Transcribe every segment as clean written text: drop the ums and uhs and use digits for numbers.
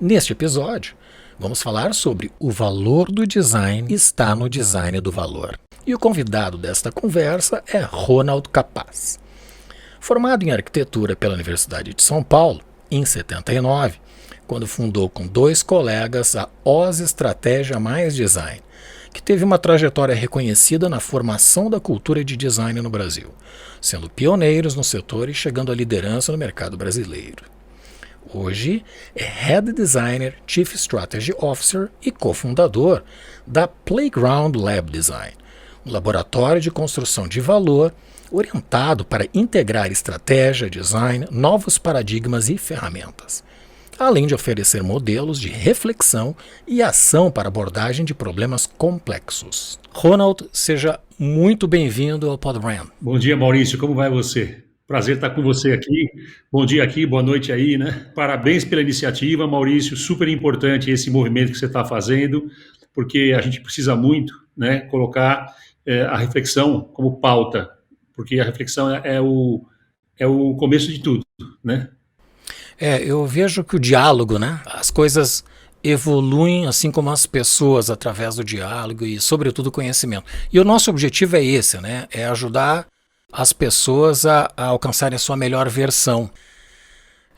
Neste episódio, vamos falar sobre o valor do design está no design do valor. E o convidado desta conversa é Ronald Capaz. Formado em arquitetura pela Universidade de São Paulo, em 79, quando fundou com 2 colegas a OZ Estratégia Mais Design, que teve uma trajetória reconhecida na formação da cultura de design no Brasil, sendo pioneiros no setor e chegando à liderança no mercado brasileiro. Hoje é Head Designer, Chief Strategy Officer e cofundador da Playground Lab Design, um laboratório de construção de valor orientado para integrar estratégia, design, novos paradigmas e ferramentas, além de oferecer modelos de reflexão e ação para abordagem de problemas complexos. Ronald, seja muito bem-vindo ao PodBrand. Bom dia, Maurício. Como vai você? Prazer estar com você aqui. Bom dia aqui, boa noite aí, né? Parabéns pela iniciativa, Maurício. Super importante esse movimento que você está fazendo, porque a gente precisa muito, né, colocar a reflexão como pauta, porque a reflexão é o começo de tudo, né? Eu vejo que o diálogo, né? As coisas evoluem assim como as pessoas através do diálogo e, sobretudo, o conhecimento. E o nosso objetivo é esse, né? É ajudar as pessoas a alcançarem a sua melhor versão.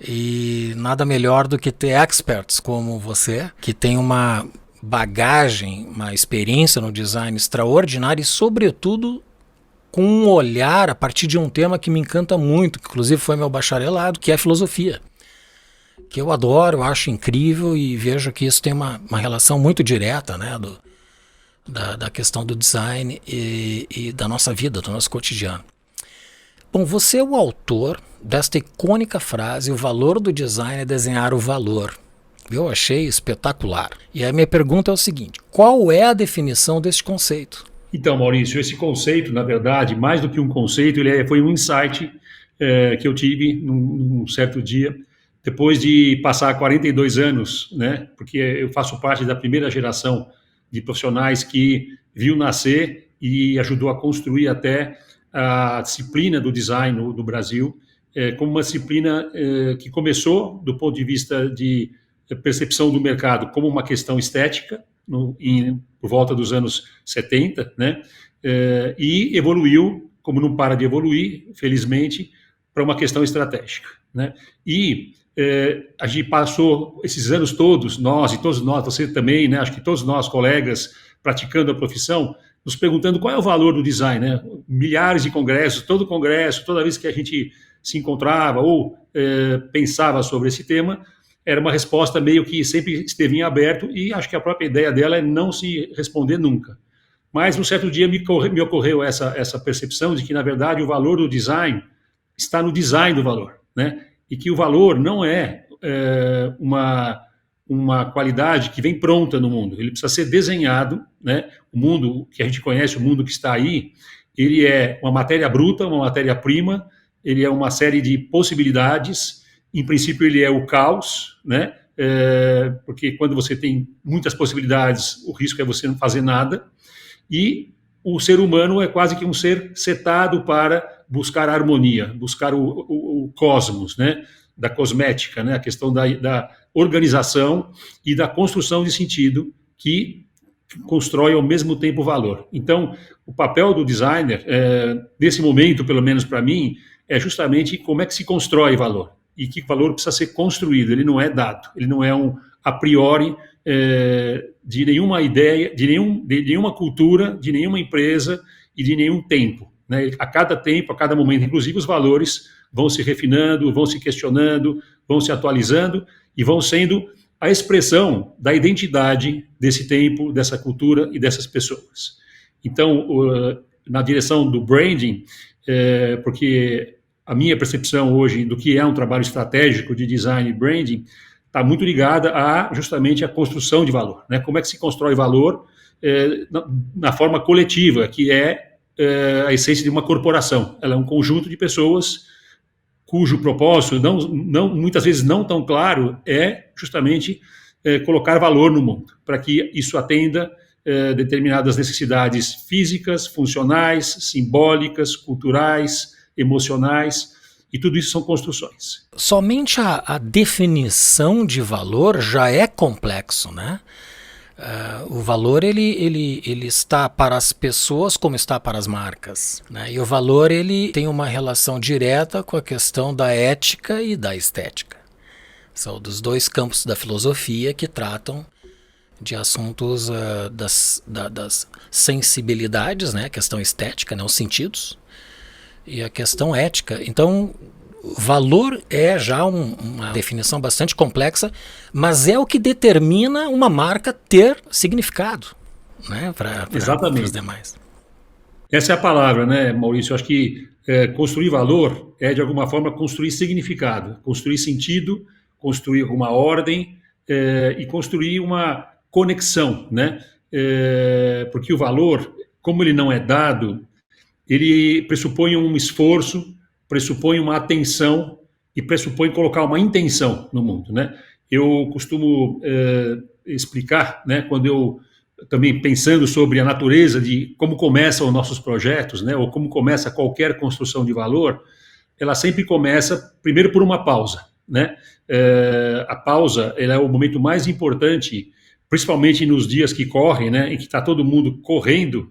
E nada melhor do que ter experts como você, que tem uma bagagem, uma experiência no design extraordinária e, sobretudo, com um olhar a partir de um tema que me encanta muito, que inclusive foi meu bacharelado, que é a filosofia. Que eu adoro, eu acho incrível e vejo que isso tem uma relação muito direta, né, da questão do design e da nossa vida, do nosso cotidiano. Bom, você é o autor desta icônica frase: o valor do design é desenhar o valor. Eu achei espetacular. E a minha pergunta é o seguinte: qual é a definição deste conceito? Então, Maurício, esse conceito, na verdade, mais do que um conceito, foi um insight que eu tive num certo dia, depois de passar 42 anos, né, porque eu faço parte da primeira geração de profissionais que viu nascer e ajudou a construir até a disciplina do design no Brasil, como uma disciplina que começou do ponto de vista de percepção do mercado como uma questão estética, por volta dos anos 70, né, e evoluiu, como não para de evoluir, felizmente, para uma questão estratégica, né? E a gente passou esses anos todos, nós e todos nós, você também, né, acho que todos nós, colegas, praticando a profissão, nos perguntando qual é o valor do design, né? Milhares de congressos, todo congresso, toda vez que a gente se encontrava ou pensava sobre esse tema, era uma resposta meio que sempre esteve em aberto, e acho que a própria ideia dela é não se responder nunca. Mas, um certo dia, me ocorreu essa percepção de que, na verdade, o valor do design está no design do valor, né? E que o valor não é uma qualidade que vem pronta no mundo, ele precisa ser desenhado, né? O mundo que a gente conhece, o mundo que está aí, ele é uma matéria bruta, uma matéria-prima, ele é uma série de possibilidades. Em princípio, ele é o caos, né? Porque quando você tem muitas possibilidades, o risco é você não fazer nada. E o ser humano é quase que um ser setado para buscar a harmonia, buscar o cosmos, né? Da cosmética, né? A questão da organização e da construção de sentido que constrói ao mesmo tempo valor. Então, o papel do designer, nesse momento, pelo menos para mim, é justamente como é que se constrói valor e que valor precisa ser construído. Ele não é dado, ele não é um a priori de nenhuma ideia, de nenhuma cultura, de nenhuma empresa e de nenhum tempo, né? A cada tempo, a cada momento, inclusive os valores vão se refinando, vão se questionando, vão se atualizando e vão sendo a expressão da identidade desse tempo, dessa cultura e dessas pessoas. Então, na direção do branding, porque a minha percepção hoje do que é um trabalho estratégico de design e branding está muito ligada justamente à construção de valor, né? Como é que se constrói valor na forma coletiva, que é a essência de uma corporação. Ela é um conjunto de pessoas cujo propósito, muitas vezes não tão claro, é justamente colocar valor no mundo, para que isso atenda determinadas necessidades físicas, funcionais, simbólicas, culturais, emocionais, E tudo isso são construções. Somente a definição de valor já é complexo, né? O valor ele está para as pessoas como está para as marcas, né? E o valor ele tem uma relação direta com a questão da ética e da estética. São dos dois campos da filosofia que tratam de assuntos das sensibilidades, né? A questão estética, né? Os sentidos, e a questão ética. Então, valor é já uma definição bastante complexa, mas é o que determina uma marca ter significado, né, para os demais. Essa é a palavra, né, Maurício? Eu acho que construir valor é, de alguma forma, construir significado, construir sentido, construir uma ordem e construir uma conexão, né? Porque o valor, como ele não é dado, ele pressupõe um esforço, pressupõe uma atenção e pressupõe colocar uma intenção no mundo, né? Eu costumo explicar, né, quando eu também pensando sobre a natureza de como começam os nossos projetos, né, ou como começa qualquer construção de valor, ela sempre começa primeiro por uma pausa, né? A pausa, ela é o momento mais importante, principalmente nos dias que correm, né, em que está todo mundo correndo,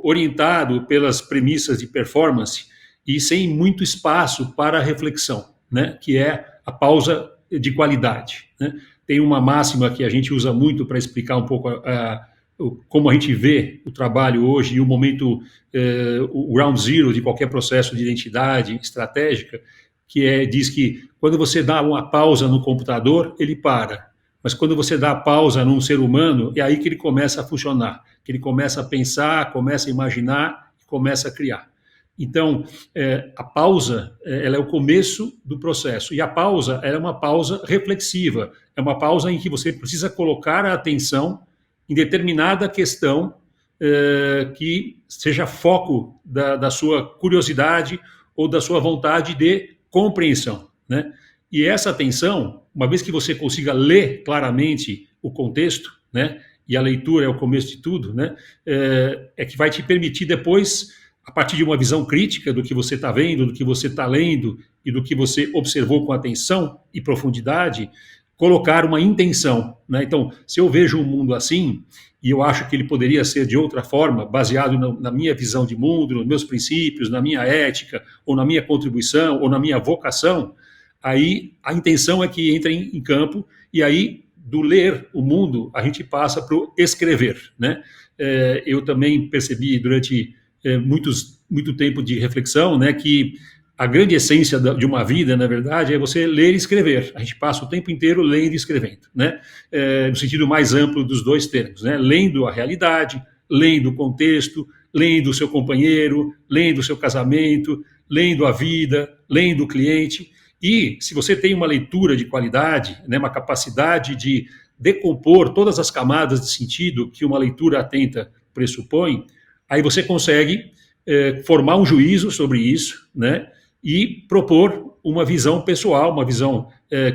orientado pelas premissas de performance e sem muito espaço para reflexão, né? Que é a pausa de qualidade, né? Tem uma máxima que a gente usa muito para explicar um pouco como a gente vê o trabalho hoje e o momento, o ground zero de qualquer processo de identidade estratégica, que diz que quando você dá uma pausa no computador, ele para. Mas quando você dá pausa num ser humano, é aí que ele começa a funcionar, que ele começa a pensar, começa a imaginar, começa a criar. Então, a pausa, ela é o começo do processo. E a pausa, ela é uma pausa reflexiva. É uma pausa em que você precisa colocar a atenção em determinada questão que seja foco da sua curiosidade ou da sua vontade de compreensão, né? E essa atenção, uma vez que você consiga ler claramente o contexto, né, e a leitura é o começo de tudo, né, é que vai te permitir depois, a partir de uma visão crítica do que você está vendo, do que você está lendo e do que você observou com atenção e profundidade, colocar uma intenção, né? Então, se eu vejo um mundo assim, e eu acho que ele poderia ser de outra forma, baseado na minha visão de mundo, nos meus princípios, na minha ética, ou na minha contribuição, ou na minha vocação, aí a intenção é que entre em campo, e aí do ler o mundo a gente passa para o escrever, né? Eu também percebi durante muito tempo de reflexão, né, que a grande essência de uma vida, na verdade, é você ler e escrever. A gente passa o tempo inteiro lendo e escrevendo, né? No sentido mais amplo dos dois termos, né? Lendo a realidade, lendo o contexto, lendo o seu companheiro, lendo o seu casamento, lendo a vida, lendo o cliente. E se você tem uma leitura de qualidade, né, uma capacidade de decompor todas as camadas de sentido que uma leitura atenta pressupõe, aí você consegue formar um juízo sobre isso, né, e propor uma visão pessoal, uma visão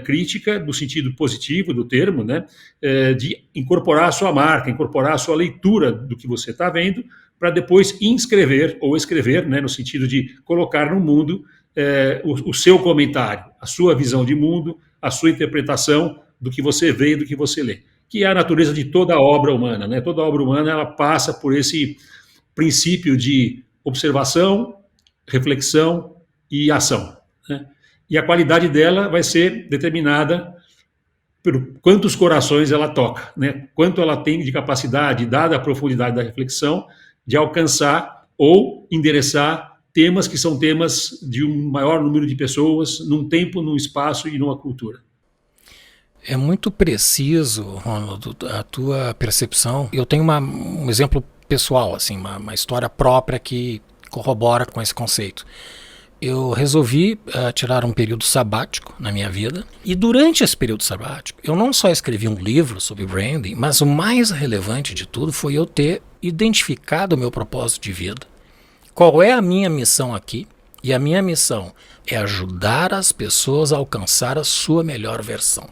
crítica, no sentido positivo do termo, né, de incorporar a sua marca, incorporar a sua leitura do que você está vendo, para depois inscrever ou escrever, né, no sentido de colocar no mundo o seu comentário, a sua visão de mundo, a sua interpretação do que você vê e do que você lê, que é a natureza de toda a obra humana, né? Toda a obra humana ela passa por esse princípio de observação, reflexão e ação, né? E a qualidade dela vai ser determinada por quantos corações ela toca, né? Quanto ela tem de capacidade, dada a profundidade da reflexão, de alcançar ou endereçar temas que são temas de um maior número de pessoas, num tempo, num espaço e numa cultura. É muito preciso, Ronaldo, a tua percepção. Eu tenho um exemplo pessoal, assim, uma história própria que corrobora com esse conceito. Eu resolvi tirar um período sabático na minha vida, e durante esse período sabático, eu não só escrevi um livro sobre branding, mas o mais relevante de tudo foi eu ter identificado o meu propósito de vida. Qual é a minha missão aqui? E a minha missão é ajudar as pessoas a alcançar a sua melhor versão.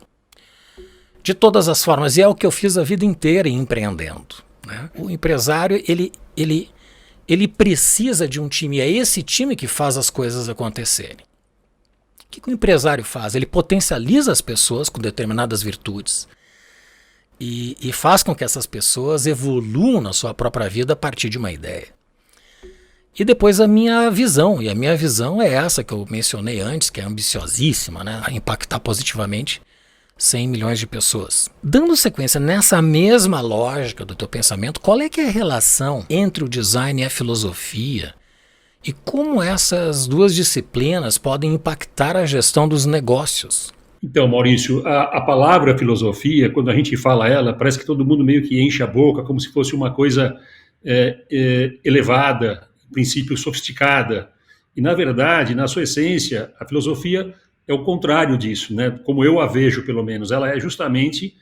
De todas as formas, e é o que eu fiz a vida inteira empreendendo, né? O empresário, ele ele precisa de um time, é esse time que faz as coisas acontecerem. O que o empresário faz? Ele potencializa as pessoas com determinadas virtudes e faz com que essas pessoas evoluam na sua própria vida a partir de uma ideia. E depois a minha visão, e a minha visão é essa que eu mencionei antes, que é ambiciosíssima, né? Impactar positivamente 100 milhões de pessoas. Dando sequência nessa mesma lógica do teu pensamento, qual é que é a relação entre o design e a filosofia? E como essas duas disciplinas podem impactar a gestão dos negócios? Então, Maurício, a palavra filosofia, quando a gente fala ela, parece que todo mundo meio que enche a boca, como se fosse uma coisa elevada, em princípio sofisticada. E, na verdade, na sua essência, a filosofia é o contrário disso, né? Como eu a vejo, pelo menos. Ela é justamente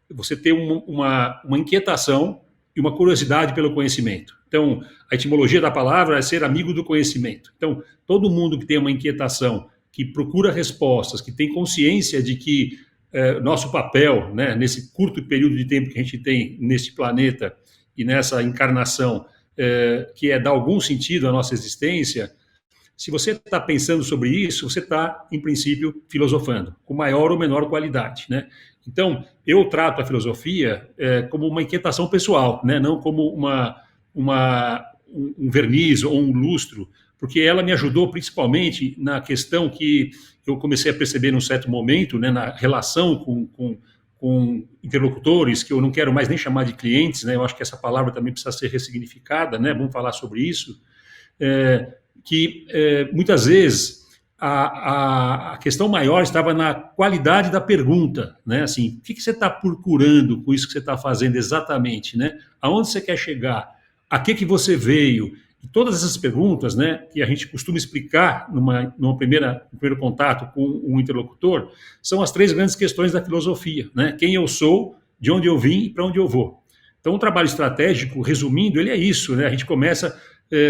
você ter uma inquietação e uma curiosidade pelo conhecimento. Então, a etimologia da palavra é ser amigo do conhecimento. Então, todo mundo que tem uma inquietação, que procura respostas, que tem consciência de que nosso papel, né, nesse curto período de tempo que a gente tem neste planeta e nessa encarnação, que é dar algum sentido à nossa existência, se você está pensando sobre isso, você está, em princípio, filosofando, com maior ou menor qualidade, né? Então, eu trato a filosofia como uma inquietação pessoal, né? Não como um verniz ou um lustro, porque ela me ajudou principalmente na questão que eu comecei a perceber num certo momento, né, na relação com interlocutores, que eu não quero mais nem chamar de clientes, né? Eu acho que essa palavra também precisa ser ressignificada, né? Vamos falar sobre isso. Que muitas vezes a questão maior estava na qualidade da pergunta, né? Assim, o que você está procurando com isso que você está fazendo exatamente, né? Aonde você quer chegar? A que você veio? E todas essas perguntas, né, que a gente costuma explicar num primeiro contato com um interlocutor, são as 3 grandes questões da filosofia, né? Quem eu sou, de onde eu vim e para onde eu vou. Então, o trabalho estratégico, resumindo, ele é isso, né? A gente começa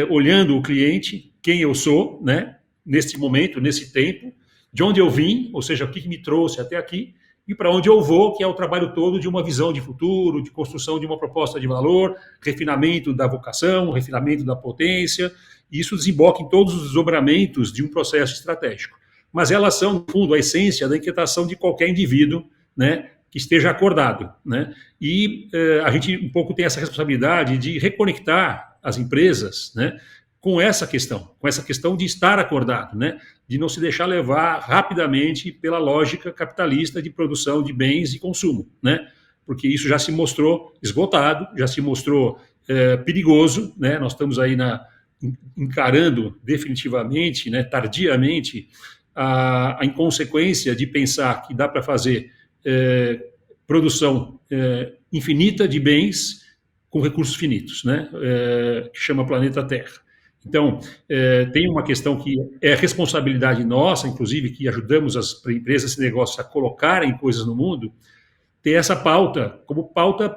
olhando o cliente, quem eu sou, né, neste momento, nesse tempo, de onde eu vim, ou seja, o que me trouxe até aqui, e para onde eu vou, que é o trabalho todo de uma visão de futuro, de construção de uma proposta de valor, refinamento da vocação, refinamento da potência, e isso desemboca em todos os desdobramentos de um processo estratégico. Mas elas são, no fundo, a essência da inquietação de qualquer indivíduo, né, que esteja acordado, né? E a gente um pouco tem essa responsabilidade de reconectar as empresas, né, com essa questão de estar acordado, né, de não se deixar levar rapidamente pela lógica capitalista de produção de bens e consumo, né, porque isso já se mostrou esgotado, já se mostrou perigoso, né, nós estamos aí encarando definitivamente, né, tardiamente, a inconsequência de pensar que dá para fazer produção infinita de bens com recursos finitos, né, que chama planeta Terra. Então, tem uma questão que é responsabilidade nossa, inclusive, que ajudamos as empresas e negócios a colocarem coisas no mundo, ter essa pauta como pauta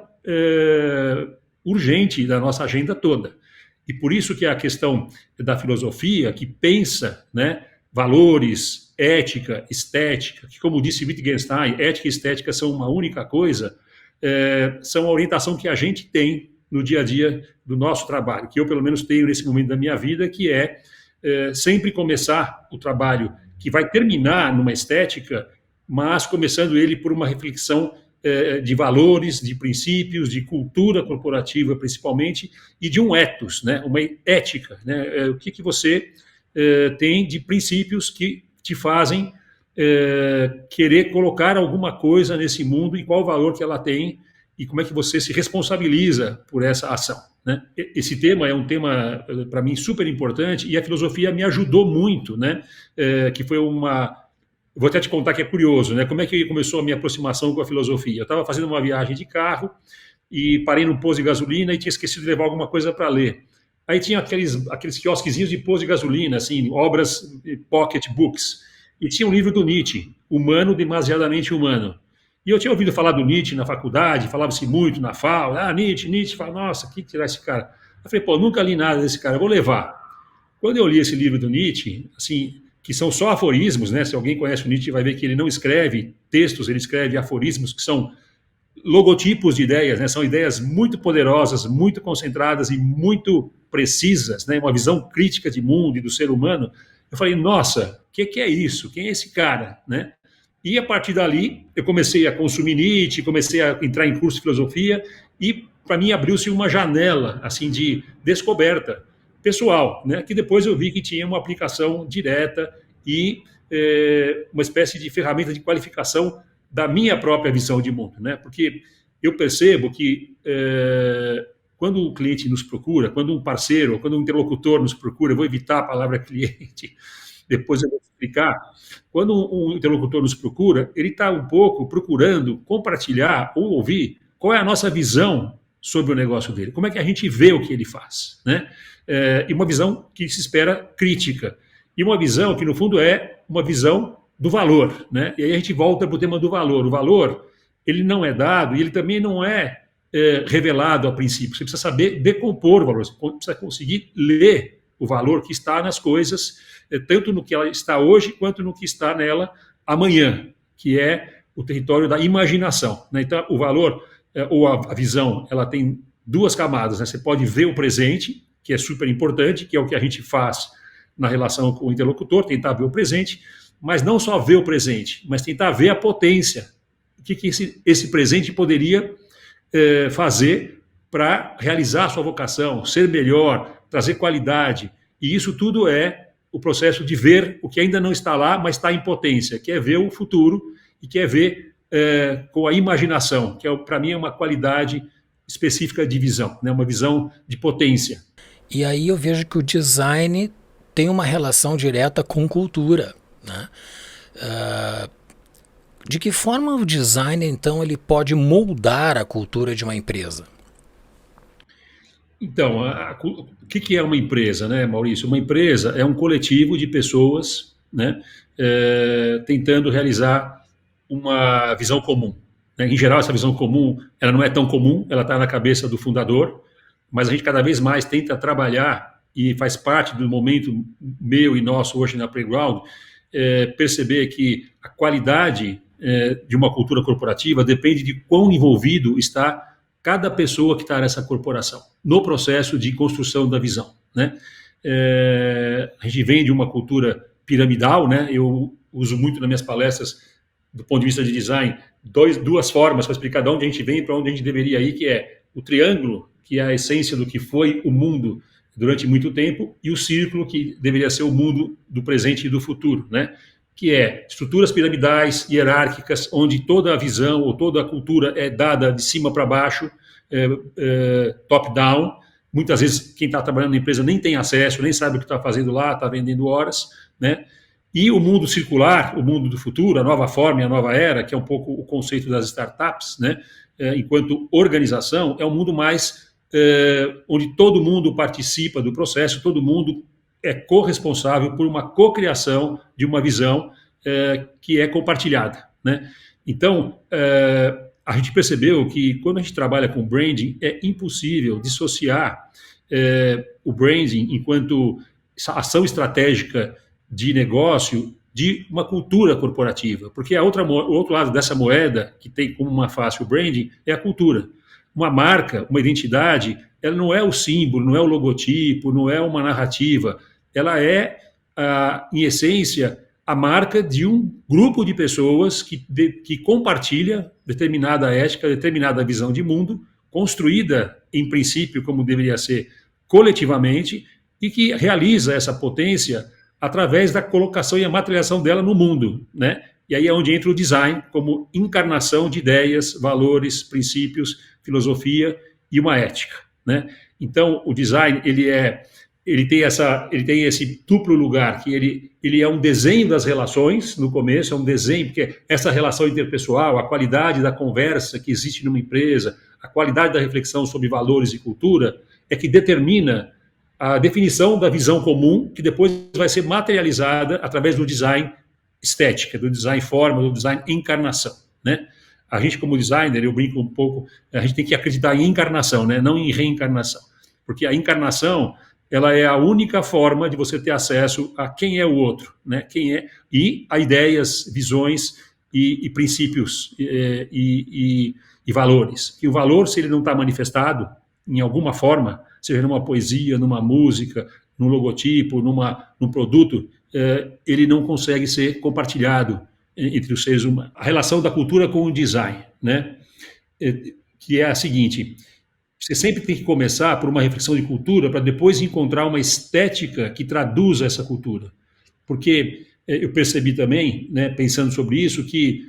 urgente da nossa agenda toda. E por isso que a questão da filosofia, que pensa, né, valores, ética, estética, que, como disse Wittgenstein, ética e estética são uma única coisa, são a orientação que a gente tem no dia a dia do nosso trabalho, que eu, pelo menos, tenho nesse momento da minha vida, que é sempre começar o trabalho que vai terminar numa estética, mas começando ele por uma reflexão de valores, de princípios, de cultura corporativa, principalmente, e de um ethos, né, uma ética, né, o que você tem de princípios que te fazem querer colocar alguma coisa nesse mundo e qual o valor que ela tem e como é que você se responsabiliza por essa ação, né? Esse tema é um tema, para mim, super importante e a filosofia me ajudou muito, né? Que foi Vou até te contar que é curioso, né? Como é que começou a minha aproximação com a filosofia? Eu estava fazendo uma viagem de carro e parei num posto de gasolina e tinha esquecido de levar alguma coisa para ler. Aí tinha aqueles quiosquezinhos de posto de gasolina, assim, obras, pocket books. E tinha um livro do Nietzsche, Humano Demasiadamente Humano. E eu tinha ouvido falar do Nietzsche na faculdade, falava-se muito na FAO, Nietzsche, fala, nossa, que tirar esse cara? Eu falei, pô, nunca li nada desse cara, vou levar. Quando eu li esse livro do Nietzsche, assim, que são só aforismos, né? Se alguém conhece o Nietzsche vai ver que ele não escreve textos, ele escreve aforismos que são logotipos de ideias, né? São ideias muito poderosas, muito concentradas e muito precisas, né? Uma visão crítica de mundo e do ser humano. Eu falei, nossa, o que é isso? Quem é esse cara, né? E a partir dali, eu comecei a consumir Nietzsche, comecei a entrar em curso de filosofia e, para mim, abriu-se uma janela assim de descoberta pessoal, né? Que depois eu vi que tinha uma aplicação direta e uma espécie de ferramenta de qualificação da minha própria visão de mundo, né? Porque eu percebo que quando o cliente nos procura, quando um parceiro, quando um interlocutor nos procura, eu vou evitar a palavra cliente, depois eu vou explicar. Quando um interlocutor nos procura, ele está um pouco procurando compartilhar ou ouvir qual é a nossa visão sobre o negócio dele, como é que a gente vê o que ele faz, né? E uma visão que se espera crítica, e uma visão que, no fundo, é uma visão do valor, né? E aí a gente volta para o tema do valor. O valor, ele não é dado e ele também não é revelado a princípio. Você precisa saber decompor o valor, você precisa conseguir ler o valor que está nas coisas, tanto no que ela está hoje, quanto no que está nela amanhã, que é o território da imaginação, né? Então, o valor, ou a visão, ela tem duas camadas, né? Você pode ver o presente, que é super importante, que é o que a gente faz na relação com o interlocutor, tentar ver o presente, mas não só ver o presente, mas tentar ver a potência, o que esse presente poderia fazer para realizar a sua vocação, ser melhor, trazer qualidade. E isso tudo é o processo de ver o que ainda não está lá, mas está em potência, que é ver o futuro e que é ver com a imaginação, que para mim é uma qualidade específica de visão, né? Uma visão de potência. E aí eu vejo que o design tem uma relação direta com cultura, né? De que forma o design, então, ele pode moldar a cultura de uma empresa? Então, o que é uma empresa, né, Maurício? Uma empresa é um coletivo de pessoas, né, tentando realizar uma visão comum, né? Em geral, essa visão comum, ela não é tão comum, ela está na cabeça do fundador, mas a gente cada vez mais tenta trabalhar, e faz parte do momento meu e nosso hoje na Playground, perceber que a qualidade de uma cultura corporativa depende de quão envolvido está cada pessoa que está nessa corporação, no processo de construção da visão, né? A gente vem de uma cultura piramidal, né? Eu uso muito nas minhas palestras, do ponto de vista de design, duas formas para explicar de onde a gente vem e para onde a gente deveria ir, que é o triângulo, que é a essência do que foi o mundo durante muito tempo, e o círculo, que deveria ser o mundo do presente e do futuro, né? Que é estruturas piramidais, hierárquicas, onde toda a visão ou toda a cultura é dada de cima para baixo, top-down. Muitas vezes quem está trabalhando na empresa nem tem acesso, nem sabe o que está fazendo lá, está vendendo horas, né? E o mundo circular, o mundo do futuro, a nova forma e a nova era, que é um pouco o conceito das startups, né? Enquanto organização, é um mundo mais onde todo mundo participa do processo, todo mundo é corresponsável por uma cocriação de uma visão que é compartilhada, né? Então, a gente percebeu que quando a gente trabalha com branding, é impossível dissociar o branding enquanto ação estratégica de negócio de uma cultura corporativa, porque o outro lado dessa moeda, que tem como uma face o branding, é a cultura. Uma marca, uma identidade, ela não é o símbolo, não é o logotipo, não é uma narrativa, ela é, em essência, a marca de um grupo de pessoas que compartilha determinada ética, determinada visão de mundo, construída, em princípio, como deveria ser, coletivamente, e que realiza essa potência através da colocação e a materialização dela no mundo, né? E aí é onde entra o design como encarnação de ideias, valores, princípios, filosofia e uma ética, né? Então, o design, ele tem esse duplo lugar, que ele é um desenho das relações, no começo é um desenho, porque essa relação interpessoal, a qualidade da conversa que existe numa empresa, a qualidade da reflexão sobre valores e cultura, é que determina a definição da visão comum, que depois vai ser materializada através do design estética, do design forma, do design encarnação, né? A gente, como designer, eu brinco um pouco, a gente tem que acreditar em encarnação, né? Não em reencarnação, porque a encarnação, ela é a única forma de você ter acesso a quem é o outro, né? Quem é, e a ideias, visões, e princípios e valores. Que o valor, se ele não está manifestado em alguma forma, seja numa poesia, numa música, num logotipo, num produto, ele não consegue ser compartilhado entre os seres humanos. A relação da cultura com o design, né? Que é a seguinte: você sempre tem que começar por uma reflexão de cultura para depois encontrar uma estética que traduza essa cultura. Porque eu percebi também, né, pensando sobre isso, que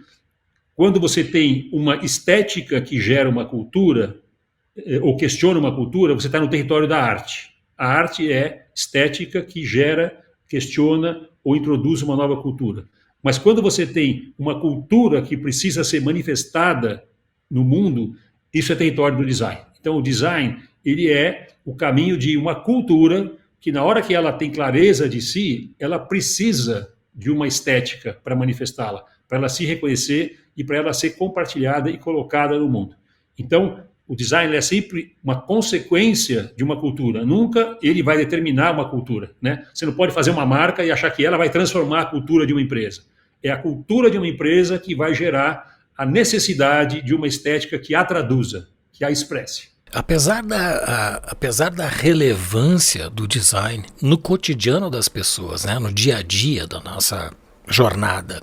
quando você tem uma estética que gera uma cultura, ou questiona uma cultura, você está no território da arte. A arte é estética que gera, questiona ou introduz uma nova cultura. Mas quando você tem uma cultura que precisa ser manifestada no mundo, isso é território do design. Então, o design, ele é o caminho de uma cultura que, na hora que ela tem clareza de si, ela precisa de uma estética para manifestá-la, para ela se reconhecer e para ela ser compartilhada e colocada no mundo. Então, o design é sempre uma consequência de uma cultura. Nunca ele vai determinar uma cultura, né? Você não pode fazer uma marca e achar que ela vai transformar a cultura de uma empresa. É a cultura de uma empresa que vai gerar a necessidade de uma estética que a traduza, que a expresse. Apesar da relevância do design no cotidiano das pessoas, né, no dia a dia da nossa jornada,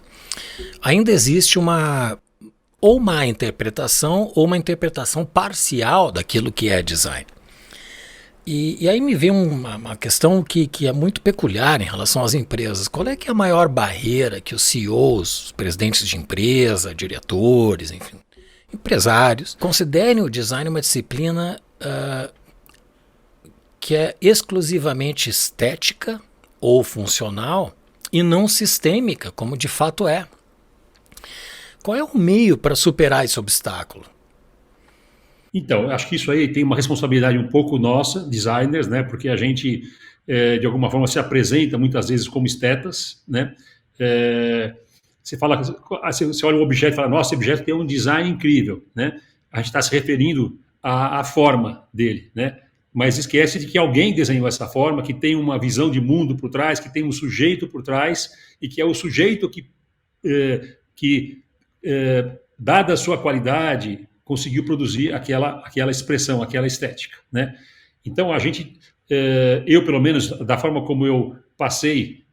ainda existe uma má interpretação ou uma interpretação parcial daquilo que é design. E aí me vem uma questão que é muito peculiar em relação às empresas. Qual é que é a maior barreira que os CEOs, os presidentes de empresa, diretores, enfim, empresários, considerem o design uma disciplina que é exclusivamente estética ou funcional e não sistêmica, como de fato é? Qual é o meio para superar esse obstáculo? Então, acho que isso aí tem uma responsabilidade um pouco nossa, designers, né? Porque a gente, de alguma forma, se apresenta muitas vezes como estetas, né? Você fala, você olha um objeto e fala, nossa, esse objeto tem um design incrível, né? A gente está se referindo à forma dele, né? Mas esquece de que alguém desenhou essa forma, que tem uma visão de mundo por trás, que tem um sujeito por trás, e que é o sujeito que dada a sua qualidade, conseguiu produzir aquela expressão, aquela estética, né? Então, a gente, eu pelo menos, da forma como eu passei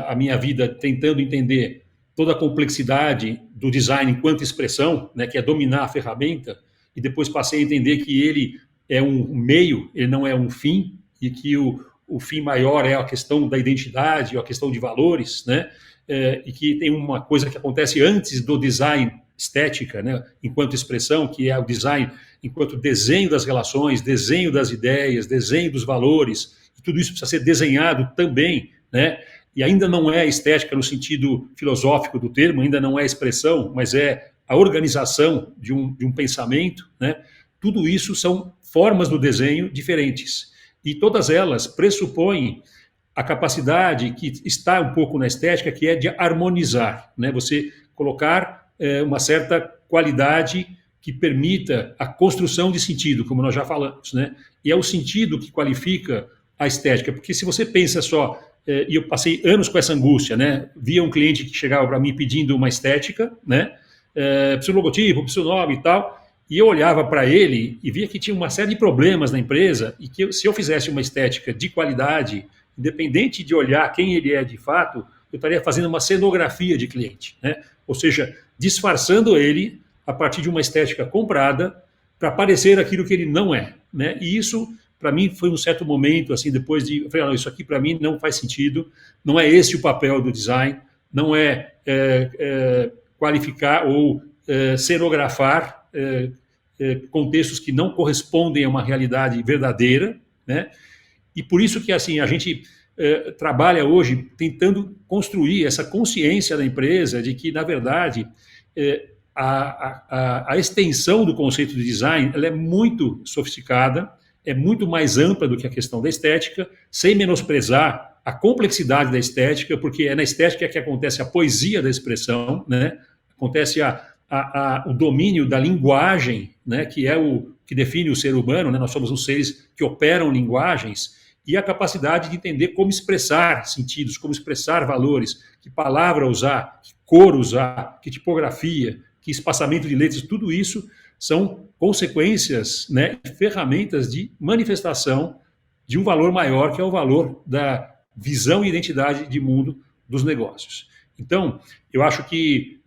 a minha vida tentando entender toda a complexidade do design enquanto expressão, né, que é dominar a ferramenta, e depois passei a entender que ele é um meio, ele não é um fim, e que o fim maior é a questão da identidade, ou a questão de valores, né? E que tem uma coisa que acontece antes do design estética, né, enquanto expressão, que é o design enquanto desenho das relações, desenho das ideias, desenho dos valores, e tudo isso precisa ser desenhado também, né? E ainda não é estética no sentido filosófico do termo, ainda não é expressão, mas é a organização de um pensamento, né? Tudo isso são formas do desenho diferentes. E todas elas pressupõem a capacidade que está um pouco na estética, que é de harmonizar, né? Você colocar uma certa qualidade que permita a construção de sentido, como nós já falamos, né? E é o sentido que qualifica a estética, porque se você pensa só, e eu passei anos com essa angústia, né? Via um cliente que chegava para mim pedindo uma estética, né? Preciso de logotipo, preciso de nome e tal, e eu olhava para ele e via que tinha uma série de problemas na empresa e que se eu fizesse uma estética de qualidade, independente de olhar quem ele é de fato, eu estaria fazendo uma cenografia de cliente, né? Ou seja, disfarçando ele a partir de uma estética comprada para parecer aquilo que ele não é, né? E isso, para mim, foi um certo momento, assim, depois de... Eu falei, não, isso aqui para mim não faz sentido, não é esse o papel do design, não é qualificar ou cenografar contextos que não correspondem a uma realidade verdadeira, né? E por isso que, assim, a gente trabalha hoje tentando construir essa consciência da empresa de que, na verdade, a extensão do conceito de design ela é muito sofisticada, é muito mais ampla do que a questão da estética, sem menosprezar a complexidade da estética, porque é na estética que acontece a poesia da expressão, né? Acontece o domínio da linguagem, né? Que é o que define o ser humano, né? Nós somos os seres que operam linguagens, e a capacidade de entender como expressar sentidos, como expressar valores, que palavra usar, que cor usar, que tipografia, que espaçamento de letras, tudo isso são consequências, né, ferramentas de manifestação de um valor maior, que é o valor da visão e identidade de mundo dos negócios. Então, eu acho que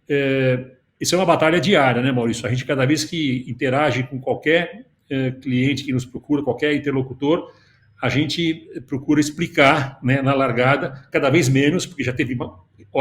isso é uma batalha diária, né, Maurício? A gente, cada vez que interage com qualquer cliente que nos procura, qualquer interlocutor, a gente procura explicar, né, na largada, cada vez menos, porque já teve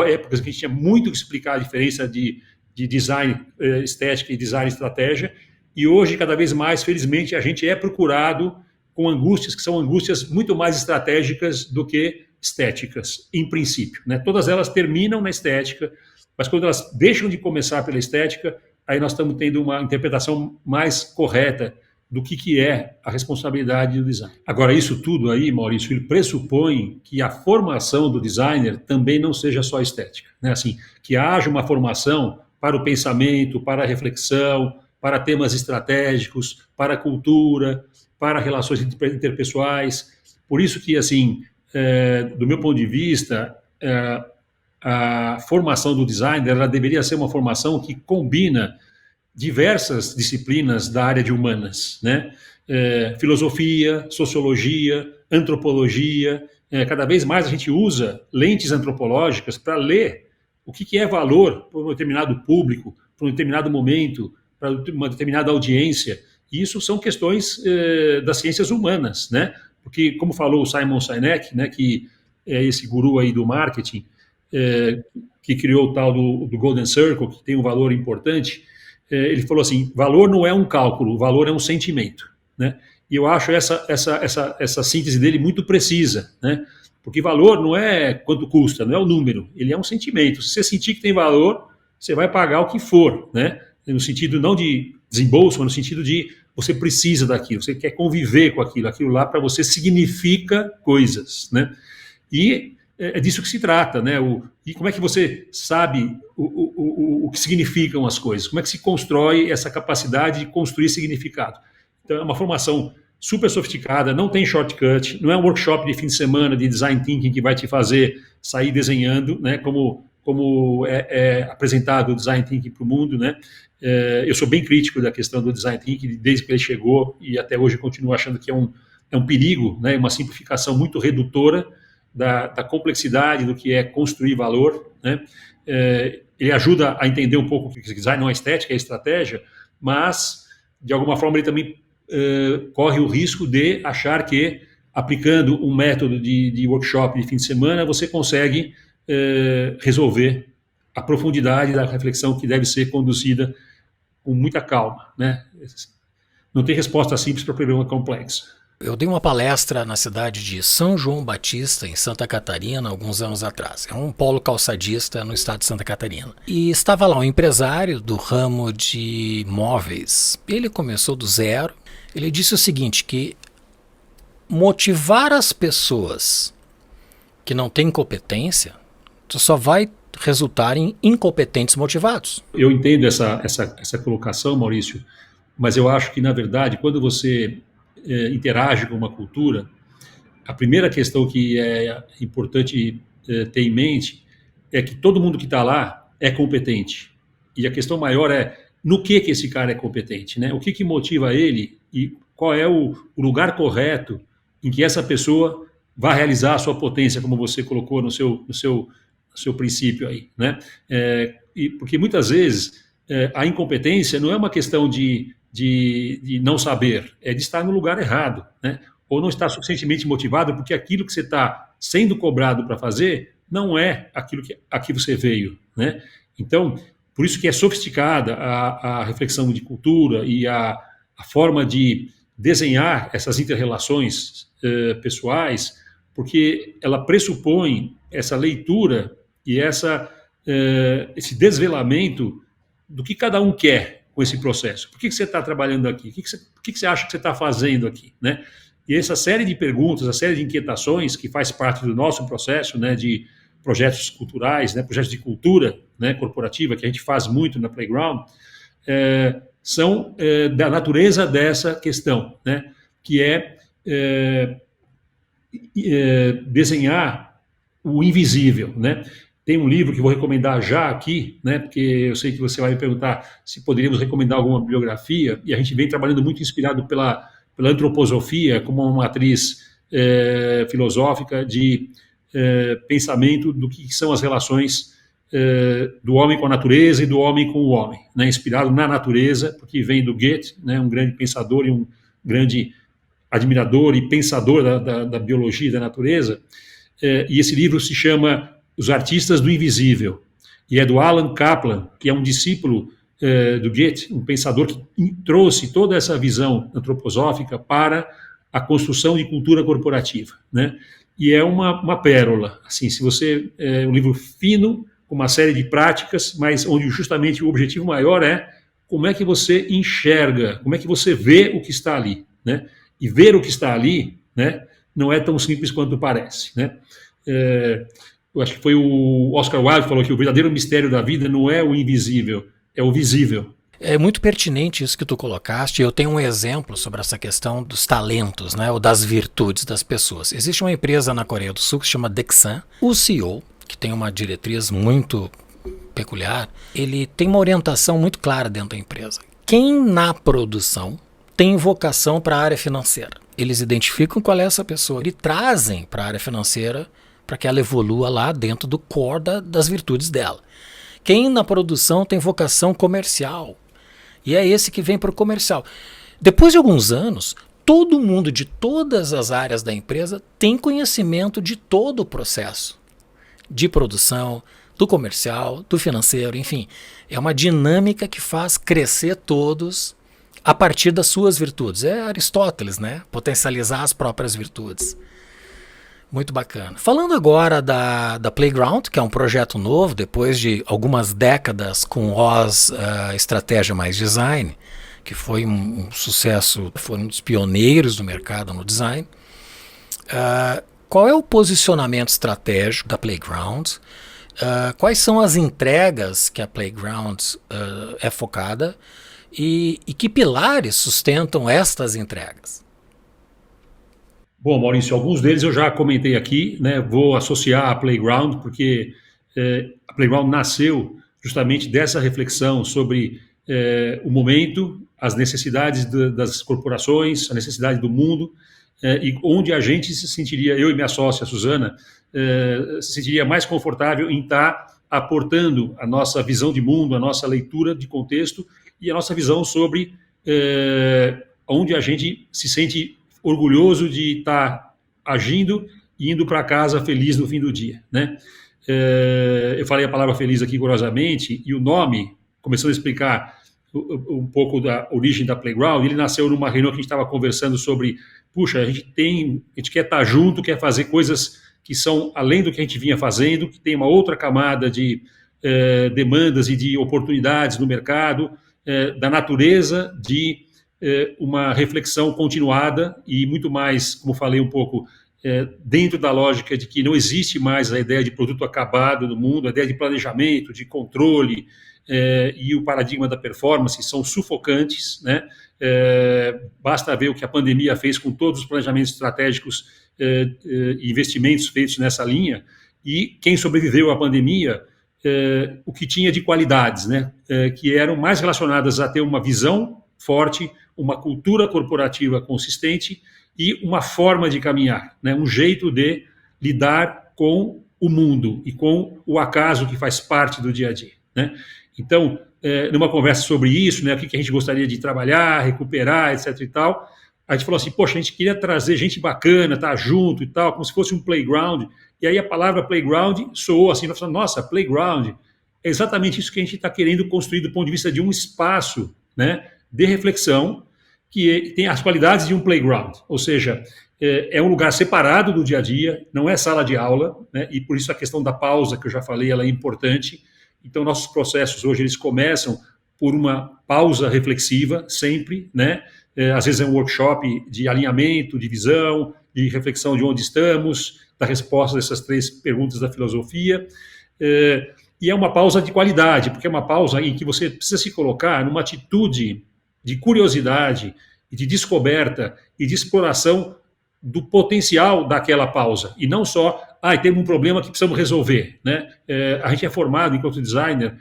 épocas que a gente tinha muito que explicar a diferença de design estética e design estratégia, e hoje, cada vez mais, felizmente, a gente é procurado com angústias que são angústias muito mais estratégicas do que estéticas, em princípio, né? Todas elas terminam na estética, mas quando elas deixam de começar pela estética, aí nós estamos tendo uma interpretação mais correta do que é a responsabilidade do design. Agora, isso tudo aí, Maurício, ele pressupõe que a formação do designer também não seja só estética, né? Assim, que haja uma formação para o pensamento, para a reflexão, para temas estratégicos, para a cultura, para relações interpessoais. Por isso que, assim, do meu ponto de vista, a formação do designer ela deveria ser uma formação que combina diversas disciplinas da área de humanas, né? Filosofia, sociologia, antropologia. Cada vez mais a gente usa lentes antropológicas para ler o que é valor para um determinado público, para um determinado momento, para uma determinada audiência. E isso são questões das ciências humanas, né? Porque, como falou o Simon Sinek, né, que é esse guru aí do marketing, que criou o tal do Golden Circle, que tem um valor importante, ele falou assim, valor não é um cálculo, valor é um sentimento, né? E eu acho essa síntese dele muito precisa, né? Porque valor não é quanto custa, não é o número, ele é um sentimento. Se você sentir que tem valor, você vai pagar o que for, né? No sentido não de desembolso, mas no sentido de você precisa daquilo, você quer conviver com aquilo lá para você significa coisas, né? E é disso que se trata, né? E como é que você sabe o que significam as coisas? Como é que se constrói essa capacidade de construir significado? Então, é uma formação super sofisticada, não tem shortcut, não é um workshop de fim de semana de design thinking que vai te fazer sair desenhando, né? Como é apresentado o design thinking para o mundo, né? Eu sou bem crítico da questão do design thinking, desde que ele chegou, e até hoje continuo achando que é um perigo, né? Uma simplificação muito redutora da complexidade do que é construir valor, né? Ele ajuda a entender um pouco o que design não é estética, é estratégia, mas, de alguma forma, ele também corre o risco de achar que, aplicando um método de workshop de fim de semana, você consegue resolver a profundidade da reflexão que deve ser conduzida com muita calma, né? Não tem resposta simples para problema complexo. Eu dei uma palestra na cidade de São João Batista, em Santa Catarina, alguns anos atrás. É um polo calçadista no estado de Santa Catarina. E estava lá um empresário do ramo de móveis. Ele começou do zero. Ele disse o seguinte, que motivar as pessoas que não têm competência só vai resultar em incompetentes motivados. Eu entendo essa colocação, Maurício, mas eu acho que, na verdade, quando você interage com uma cultura, a primeira questão que é importante ter em mente é que todo mundo que está lá é competente. E a questão maior é no que esse cara é competente, né? O que motiva ele e qual é o lugar correto em que essa pessoa vai realizar a sua potência, como você colocou no seu princípio aí, né? Porque muitas vezes a incompetência não é uma questão de não saber, é de estar no lugar errado, né? Ou não estar suficientemente motivado porque aquilo que você está sendo cobrado para fazer não é aquilo que aqui você veio, né? Então, por isso que é sofisticada a reflexão de cultura e a forma de desenhar essas inter-relações pessoais, porque ela pressupõe essa leitura e esse desvelamento do que cada um quer com esse processo. Por que você está trabalhando aqui? O que você acha que você está fazendo aqui, né? E essa série de perguntas, a série de inquietações que faz parte do nosso processo, né, de projetos culturais, né, projetos de cultura, né, corporativa, que a gente faz muito na Playground, são da natureza dessa questão, né, que é desenhar o invisível, né? Tem um livro que vou recomendar já aqui, né? Porque eu sei que você vai me perguntar se poderíamos recomendar alguma bibliografia, e a gente vem trabalhando muito inspirado pela antroposofia, como uma matriz filosófica de pensamento do que são as relações do homem com a natureza e do homem com o homem, né? Inspirado na natureza, porque vem do Goethe, né? Um grande pensador e um grande admirador e pensador da biologia e da natureza, e esse livro se chama Os Artistas do Invisível, e é do Alan Kaplan, que é um discípulo do Goethe, um pensador que trouxe toda essa visão antroposófica para a construção de cultura corporativa, né? E é uma pérola, assim, se você um livro fino, com uma série de práticas, mas onde justamente o objetivo maior é como é que você enxerga, como é que você vê o que está ali, né? E ver o que está ali, né, não é tão simples quanto parece, né? Eu acho que foi o Oscar Wilde que falou que o verdadeiro mistério da vida não é o invisível, é o visível. É muito pertinente isso que tu colocaste. Eu tenho um exemplo sobre essa questão dos talentos, né, ou das virtudes das pessoas. Existe uma empresa na Coreia do Sul que se chama Dexan. O CEO, que tem uma diretriz muito peculiar, ele tem uma orientação muito clara dentro da empresa. Quem na produção tem vocação para a área financeira. Eles identificam qual é essa pessoa e trazem para a área financeira para que ela evolua lá dentro do core das virtudes dela. Quem na produção tem vocação comercial, e é esse que vem para o comercial. Depois de alguns anos, todo mundo de todas as áreas da empresa tem conhecimento de todo o processo de produção, do comercial, do financeiro, enfim. É uma dinâmica que faz crescer todos a partir das suas virtudes. É Aristóteles, né? Potencializar as próprias virtudes. Muito bacana. Falando agora da Playground, que é um projeto novo, depois de algumas décadas com Oz Estratégia Mais Design, que foi um sucesso, foi um dos pioneiros do mercado no design. Qual é o posicionamento estratégico da Playground? Quais são as entregas que a Playground é focada? E que pilares sustentam estas entregas? Bom, Maurício, alguns deles eu já comentei aqui, né? Vou associar a Playground, porque a Playground nasceu justamente dessa reflexão sobre o momento, as necessidades das corporações, a necessidade do mundo, e onde a gente se sentiria, eu e minha sócia, Suzana, se sentiria mais confortável em estar aportando a nossa visão de mundo, a nossa leitura de contexto e a nossa visão sobre onde a gente se sente orgulhoso de estar agindo e indo para casa feliz no fim do dia, né? Eu falei a palavra feliz aqui rigorosamente, e o nome, começando a explicar um pouco da origem da Playground, ele nasceu numa reunião que a gente estava conversando sobre, puxa, a gente quer estar junto, quer fazer coisas que são além do que a gente vinha fazendo, que tem uma outra camada de demandas e de oportunidades no mercado, da natureza, de uma reflexão continuada e muito mais, como falei um pouco, dentro da lógica de que não existe mais a ideia de produto acabado no mundo, a ideia de planejamento, de controle e o paradigma da performance são sufocantes, né? Basta ver o que a pandemia fez com todos os planejamentos estratégicos e investimentos feitos nessa linha, e quem sobreviveu à pandemia, o que tinha de qualidades, né? Que eram mais relacionadas a ter uma visão forte, uma cultura corporativa consistente e uma forma de caminhar, né? Um jeito de lidar com o mundo e com o acaso que faz parte do dia a dia, né? Então, numa conversa sobre isso, né, o que a gente gostaria de trabalhar, recuperar, etc. e tal, a gente falou assim, poxa, a gente queria trazer gente bacana, estar junto e tal, como se fosse um playground. E aí a palavra playground soou assim, nós falamos, nossa, playground, é exatamente isso que a gente está querendo construir do ponto de vista de um espaço, né, de reflexão que tem as qualidades de um playground, ou seja, é um lugar separado do dia a dia, não é sala de aula, né, e por isso a questão da pausa, que eu já falei, ela é importante. Então, nossos processos hoje, eles começam por uma pausa reflexiva, sempre, né? Às vezes é um workshop de alinhamento, de visão, de reflexão de onde estamos, da resposta dessas 3 perguntas da filosofia. E é uma pausa de qualidade, porque é uma pausa em que você precisa se colocar numa atitude de curiosidade e de descoberta e de exploração do potencial daquela pausa, e não só, temos um problema que precisamos resolver, né? A gente é formado, enquanto designer,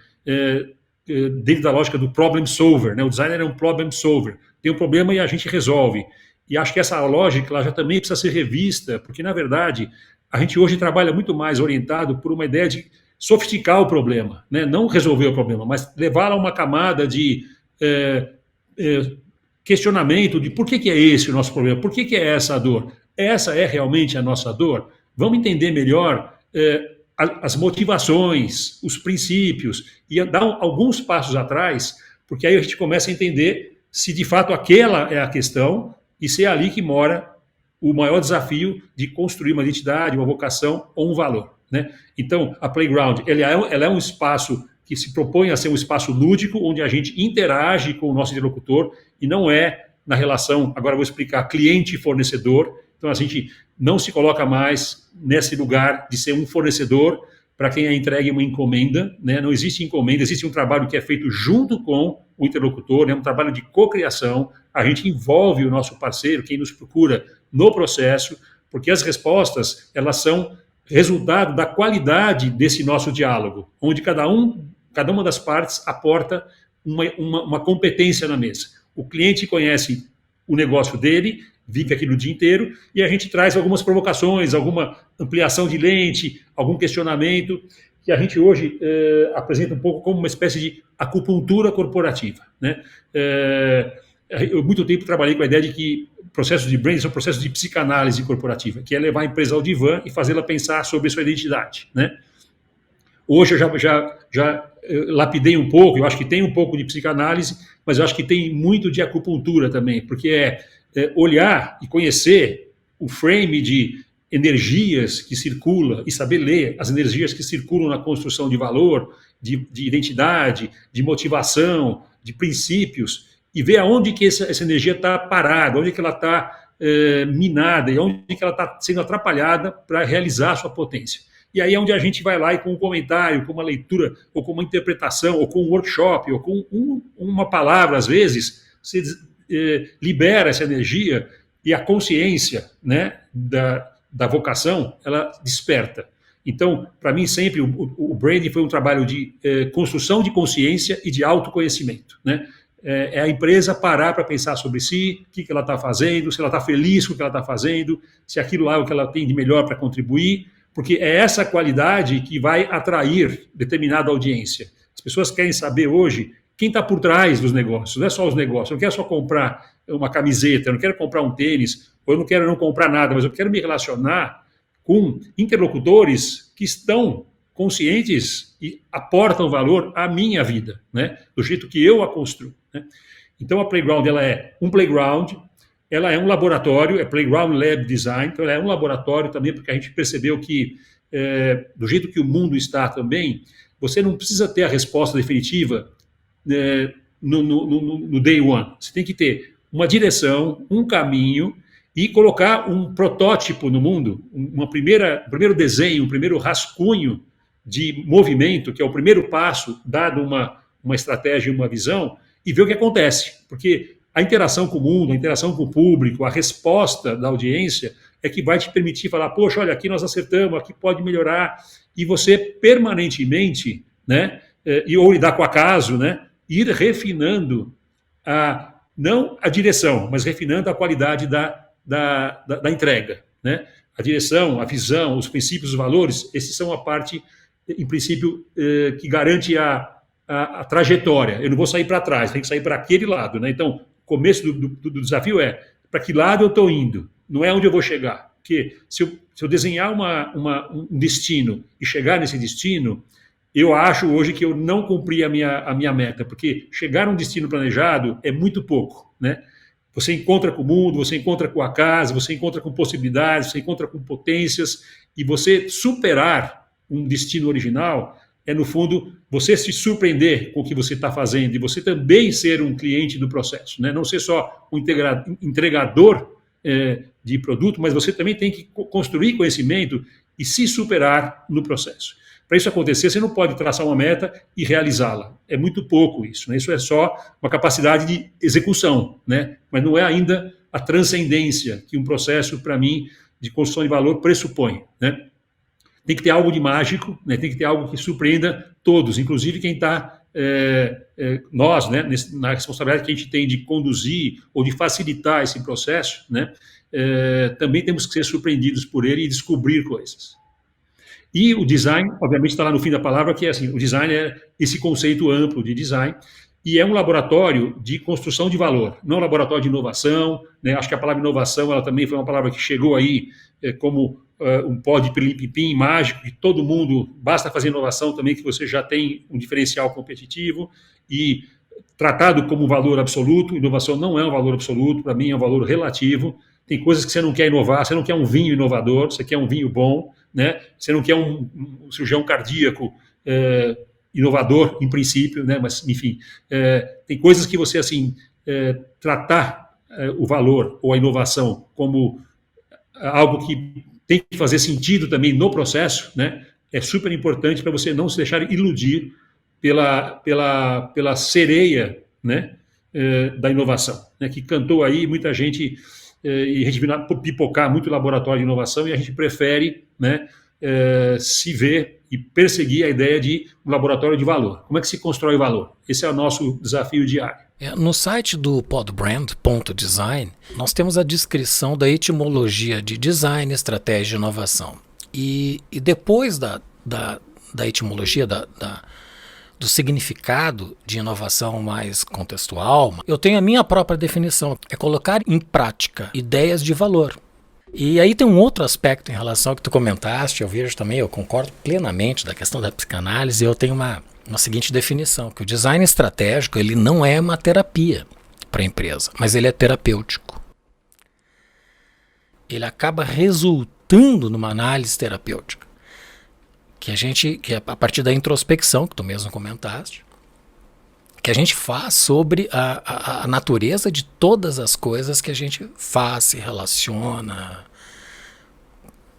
dentro da lógica do problem solver, né? O designer é um problem solver, tem um problema e a gente resolve. E acho que essa lógica ela já também precisa ser revista, porque, na verdade, a gente hoje trabalha muito mais orientado por uma ideia de sofisticar o problema, né? Não resolver o problema, mas levá-lo a uma camada de questionamento de por que é esse o nosso problema, por que é essa a dor? Essa é realmente a nossa dor? Vamos entender melhor as motivações, os princípios, e dar alguns passos atrás, porque aí a gente começa a entender se de fato aquela é a questão e se é ali que mora o maior desafio de construir uma identidade, uma vocação ou um valor, né? Então, a Playground, ela é um espaço que se propõe a ser um espaço lúdico, onde a gente interage com o nosso interlocutor, e não é na relação, agora eu vou explicar, cliente e fornecedor. Então, a gente não se coloca mais nesse lugar de ser um fornecedor para quem é entregue uma encomenda, né? Não existe encomenda, existe um trabalho que é feito junto com o interlocutor, né? Um trabalho de cocriação. A gente envolve o nosso parceiro, quem nos procura, no processo, porque as respostas, elas são resultado da qualidade desse nosso diálogo, onde cada uma das partes aporta uma competência na mesa. O cliente conhece o negócio dele, vive aquilo o dia inteiro, e a gente traz algumas provocações, alguma ampliação de lente, algum questionamento, que a gente hoje apresenta um pouco como uma espécie de acupuntura corporativa, né? Eu muito tempo trabalhei com a ideia de que processos de branding são processos de psicanálise corporativa, que é levar a empresa ao divã e fazê-la pensar sobre sua identidade, né? Hoje eu já lapidei um pouco, eu acho que tem um pouco de psicanálise, mas eu acho que tem muito de acupuntura também, porque é olhar e conhecer o frame de energias que circula e saber ler as energias que circulam na construção de valor, de identidade, de motivação, de princípios, e ver aonde que essa energia está parada, onde que ela está minada e onde que ela está sendo atrapalhada para realizar a sua potência. E aí é onde a gente vai lá e com um comentário, com uma leitura, ou com uma interpretação, ou com um workshop, ou com uma palavra, às vezes, você libera essa energia e a consciência, né, da vocação, ela desperta. Então, para mim, sempre o branding foi um trabalho de construção de consciência e de autoconhecimento, né? É a empresa parar para pensar sobre si, o que ela está fazendo, se ela está feliz com o que ela está fazendo, se aquilo lá é o que ela tem de melhor para contribuir, porque é essa qualidade que vai atrair determinada audiência. As pessoas querem saber hoje quem está por trás dos negócios, não é só os negócios. Eu não quero só comprar uma camiseta, eu não quero comprar um tênis, ou eu não quero não comprar nada, mas eu quero me relacionar com interlocutores que estão conscientes e aportam valor à minha vida, né? Do jeito que eu a construo, né? Então, a Playground, ela é um playground, ela é um laboratório, é Playground Lab Design, então ela é um laboratório também, porque a gente percebeu que, do jeito que o mundo está também, você não precisa ter a resposta definitiva no day one. Você tem que ter uma direção, um caminho, e colocar um protótipo no mundo, um primeiro desenho, um primeiro rascunho de movimento, que é o primeiro passo, dado uma estratégia e uma visão, e ver o que acontece. Porque a interação com o mundo, a interação com o público, a resposta da audiência é que vai te permitir falar, poxa, olha, aqui nós acertamos, aqui pode melhorar, e você permanentemente, né, ou lidar com o acaso, né, ir refinando não a direção, mas refinando a qualidade da entrega, né? A direção, a visão, os princípios, os valores, esses são a parte, em princípio, que garante a trajetória. Eu não vou sair para trás, tem que sair para aquele lado, né? Então, o começo do desafio é para que lado eu estou indo, não é onde eu vou chegar. Porque se eu desenhar um destino e chegar nesse destino, eu acho hoje que eu não cumpri a minha meta, porque chegar a um destino planejado é muito pouco, né? Você encontra com o mundo, você encontra com a casa, você encontra com possibilidades, você encontra com potências, e você superar um destino original é, no fundo, você se surpreender com o que você está fazendo e você também ser um cliente do processo, né? Não ser só um entregador de produto, mas você também tem que construir conhecimento e se superar no processo. Para isso acontecer, você não pode traçar uma meta e realizá-la. É muito pouco isso, né? Isso é só uma capacidade de execução, né? Mas não é ainda a transcendência que um processo, para mim, de construção de valor pressupõe, né? Tem que ter algo de mágico, né? Tem que ter algo que surpreenda todos, inclusive quem está, nós, né, na responsabilidade que a gente tem de conduzir ou de facilitar esse processo, né? Também temos que ser surpreendidos por ele e descobrir coisas. E o design, obviamente, está lá no fim da palavra, que é assim, o design é esse conceito amplo de design, e é um laboratório de construção de valor, não um laboratório de inovação, né? Acho que a palavra inovação, ela também foi uma palavra que chegou aí como um pó de pirlim-pim mágico, que todo mundo, basta fazer inovação também, que você já tem um diferencial competitivo, e tratado como valor absoluto. Inovação não é um valor absoluto, para mim é um valor relativo. Tem coisas que você não quer inovar, você não quer um vinho inovador, você quer um vinho bom, né? Você não quer um cirurgião cardíaco inovador, em princípio, né? Mas, enfim, tem coisas que você, assim, tratar o valor ou a inovação como algo que tem que fazer sentido também no processo, né? É super importante para você não se deixar iludir pela sereia, né? Da inovação, né? Que cantou aí muita gente, e a gente viu pipocar muito laboratório de inovação, e a gente prefere, né, se ver e perseguir a ideia de um laboratório de valor. Como é que se constrói o valor? Esse é o nosso desafio diário. No site do podbrand.design, nós temos a descrição da etimologia de design, estratégia e inovação. E depois da etimologia, do significado de inovação mais contextual, eu tenho a minha própria definição, é colocar em prática ideias de valor. E aí tem um outro aspecto em relação ao que tu comentaste, eu vejo também, eu concordo plenamente da questão da psicanálise, eu tenho uma seguinte definição, que o design estratégico ele não é uma terapia para a empresa, mas ele é terapêutico. Ele acaba resultando numa análise terapêutica, que é a partir da introspecção, que tu mesmo comentaste, que a gente faz sobre a natureza de todas as coisas que a gente faz, se relaciona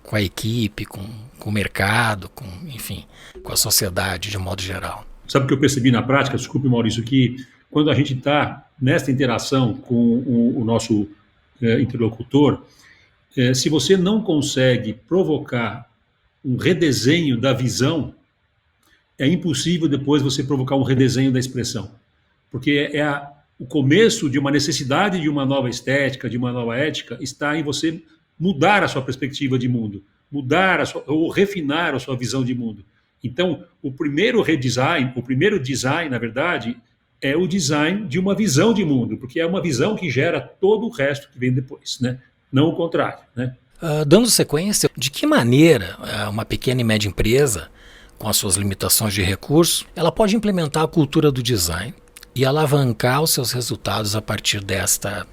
com a equipe, com o mercado, enfim, com a sociedade de modo geral. Sabe o que eu percebi na prática? Desculpe, Maurício, que quando a gente está nessa interação com o nosso interlocutor, se você não consegue provocar um redesenho da visão, é impossível depois você provocar um redesenho da expressão. Porque o começo de uma necessidade de uma nova estética, de uma nova ética, está em você mudar a sua perspectiva de mundo, ou refinar a sua visão de mundo. Então, o primeiro design, na verdade, é o design de uma visão de mundo, porque é uma visão que gera todo o resto que vem depois, né? Não o contrário, né? Dando sequência, de que maneira uma pequena e média empresa, com as suas limitações de recursos, ela pode implementar a cultura do design e alavancar os seus resultados a partir desta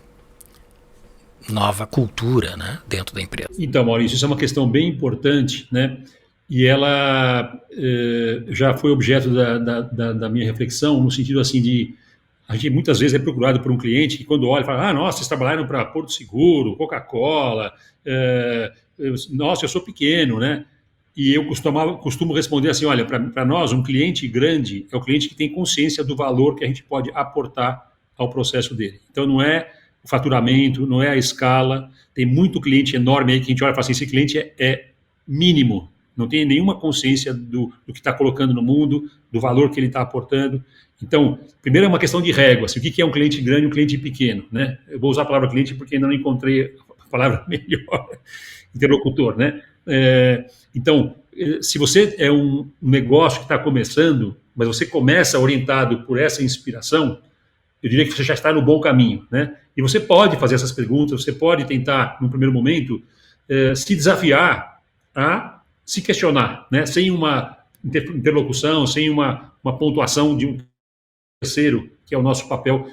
nova cultura, né, dentro da empresa? Então, Maurício, isso é uma questão bem importante, né? E ela já foi objeto da minha reflexão, no sentido assim de a gente muitas vezes é procurado por um cliente que quando olha fala, nossa, vocês trabalharam para Porto Seguro, Coca-Cola, nossa, eu sou pequeno, né? E eu costumo responder assim, olha, para nós um cliente grande é o cliente que tem consciência do valor que a gente pode aportar ao processo dele. Então não é o faturamento, não é a escala, tem muito cliente enorme aí que a gente olha e fala assim, esse cliente é mínimo, não tem nenhuma consciência do que está colocando no mundo, do valor que ele está aportando. Então, primeiro é uma questão de régua, assim, o que é um cliente grande e um cliente pequeno, né? Eu vou usar a palavra cliente porque ainda não encontrei a palavra melhor, interlocutor, né? Então, se você é um negócio que está começando, mas você começa orientado por essa inspiração, eu diria que você já está no bom caminho, né? E você pode fazer essas perguntas, você pode tentar, no primeiro momento, se desafiar a se questionar, né? Sem uma interlocução, sem uma pontuação de um terceiro, que é o nosso papel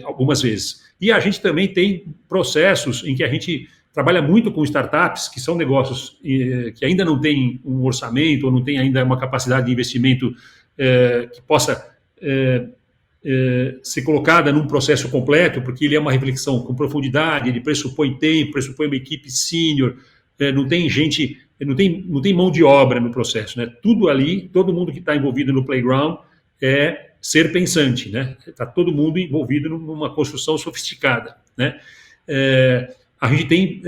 algumas vezes. E a gente também tem processos em que a gente trabalha muito com startups, que são negócios que ainda não têm um orçamento, ou não têm ainda uma capacidade de investimento que possa ser colocada num processo completo, porque ele é uma reflexão com profundidade, ele pressupõe tempo, pressupõe uma equipe sênior, não tem gente, não tem mão de obra no processo, né? Tudo ali, todo mundo que está envolvido no playground é ser pensante, né? Está todo mundo envolvido numa construção sofisticada, né? A gente tem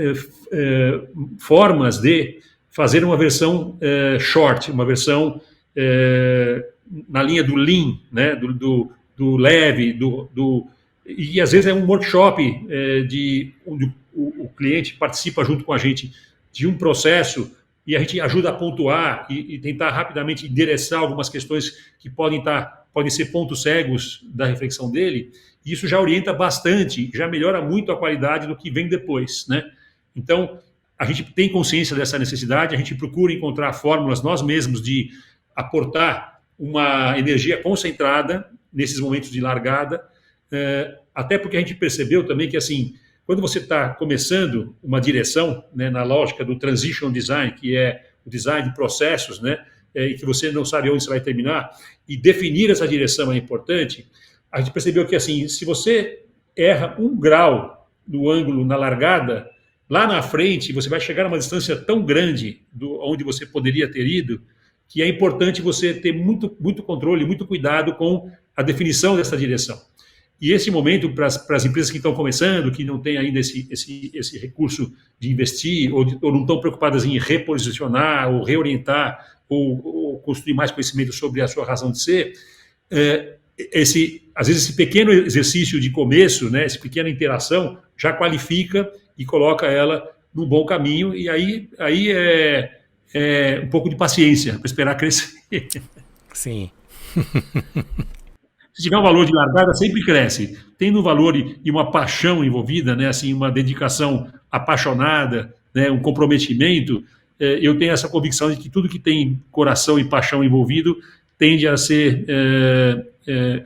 formas de fazer uma versão short, uma versão na linha do lean, né, do leve, e às vezes é um workshop onde o cliente participa junto com a gente de um processo e a gente ajuda a pontuar e tentar rapidamente endereçar algumas questões que podem ser pontos cegos da reflexão dele, e isso já orienta bastante, já melhora muito a qualidade do que vem depois, né? Então, a gente tem consciência dessa necessidade, a gente procura encontrar fórmulas nós mesmos de aportar uma energia concentrada nesses momentos de largada, até porque a gente percebeu também que, assim, quando você está começando uma direção, né, na lógica do transition design, que é o design de processos, né, e que você não sabe onde você vai terminar, e definir essa direção é importante, a gente percebeu que, assim, se você erra 1 grau no ângulo na largada, lá na frente você vai chegar a uma distância tão grande onde você poderia ter ido, que é importante você ter muito, muito controle, muito cuidado com a definição dessa direção. E esse momento, para as empresas que estão começando, que não têm ainda esse recurso de investir, ou não estão preocupadas em reposicionar, ou reorientar, ou construir mais conhecimento sobre a sua razão de ser, às vezes esse pequeno exercício de começo, né, essa pequena interação, já qualifica e coloca ela num bom caminho, e aí é um pouco de paciência para esperar crescer. Sim. Se tiver um valor de largada, sempre cresce. Tendo um valor e uma paixão envolvida, né, assim, uma dedicação apaixonada, né, um comprometimento, eu tenho essa convicção de que tudo que tem coração e paixão envolvido tende a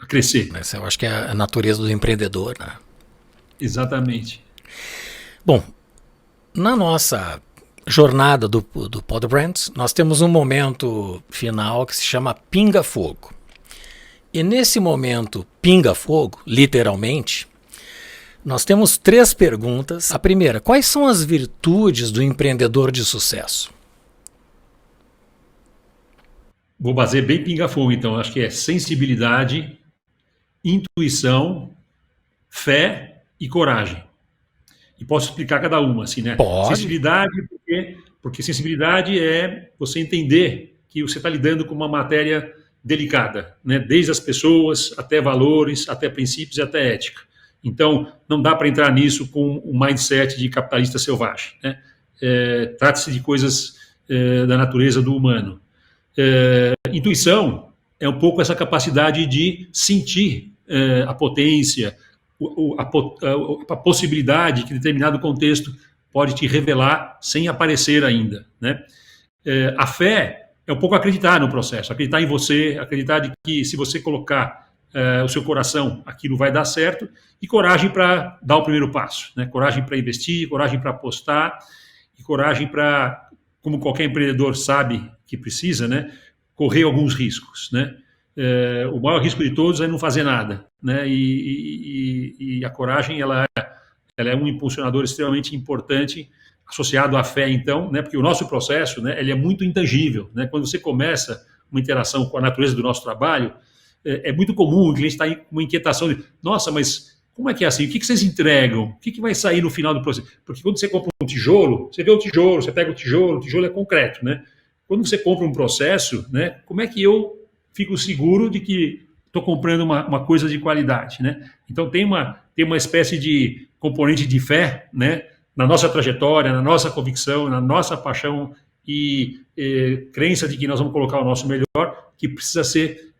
crescer. Essa eu acho que é a natureza do empreendedor, né? Exatamente. Bom, na nossa jornada do Pod Brands, nós temos um momento final que se chama Pinga Fogo. E nesse momento Pinga Fogo, literalmente, nós temos 3 perguntas. A primeira, quais são as virtudes do empreendedor de sucesso? Vou fazer bem pinga-fogo, então. Acho que é sensibilidade, intuição, fé e coragem. E posso explicar cada uma, assim, né? Pode. Sensibilidade, porque sensibilidade é você entender que você está lidando com uma matéria delicada, né? Desde as pessoas, até valores, até princípios e até ética. Então, não dá para entrar nisso com um mindset de capitalista selvagem, né? Trata-se de coisas da natureza do humano. Intuição é um pouco essa capacidade de sentir a potência, a possibilidade que determinado contexto pode te revelar sem aparecer ainda, né? A fé é um pouco acreditar no processo, acreditar em você, acreditar de que se você colocar o seu coração, aquilo vai dar certo, e coragem para dar o primeiro passo, né? Coragem para investir, coragem para apostar, e coragem para, como qualquer empreendedor sabe que precisa, né, correr alguns riscos, né? O maior risco de todos é não fazer nada, né? E a coragem ela é um impulsionador extremamente importante, associado à fé, então, né? Porque o nosso processo, né, ele é muito intangível, né? Quando você começa uma interação com a natureza do nosso trabalho, é muito comum o cliente estar com uma inquietação de, nossa, mas como é que é assim? O que vocês entregam? O que vai sair no final do processo? Porque quando você compra um tijolo, você vê o tijolo, você pega o tijolo é concreto, né? Quando você compra um processo, né, como é que eu fico seguro de que estou comprando uma coisa de qualidade, né? Então tem uma espécie de componente de fé, né, na nossa trajetória, na nossa convicção, na nossa paixão e crença de que nós vamos colocar o nosso melhor, que precisa ser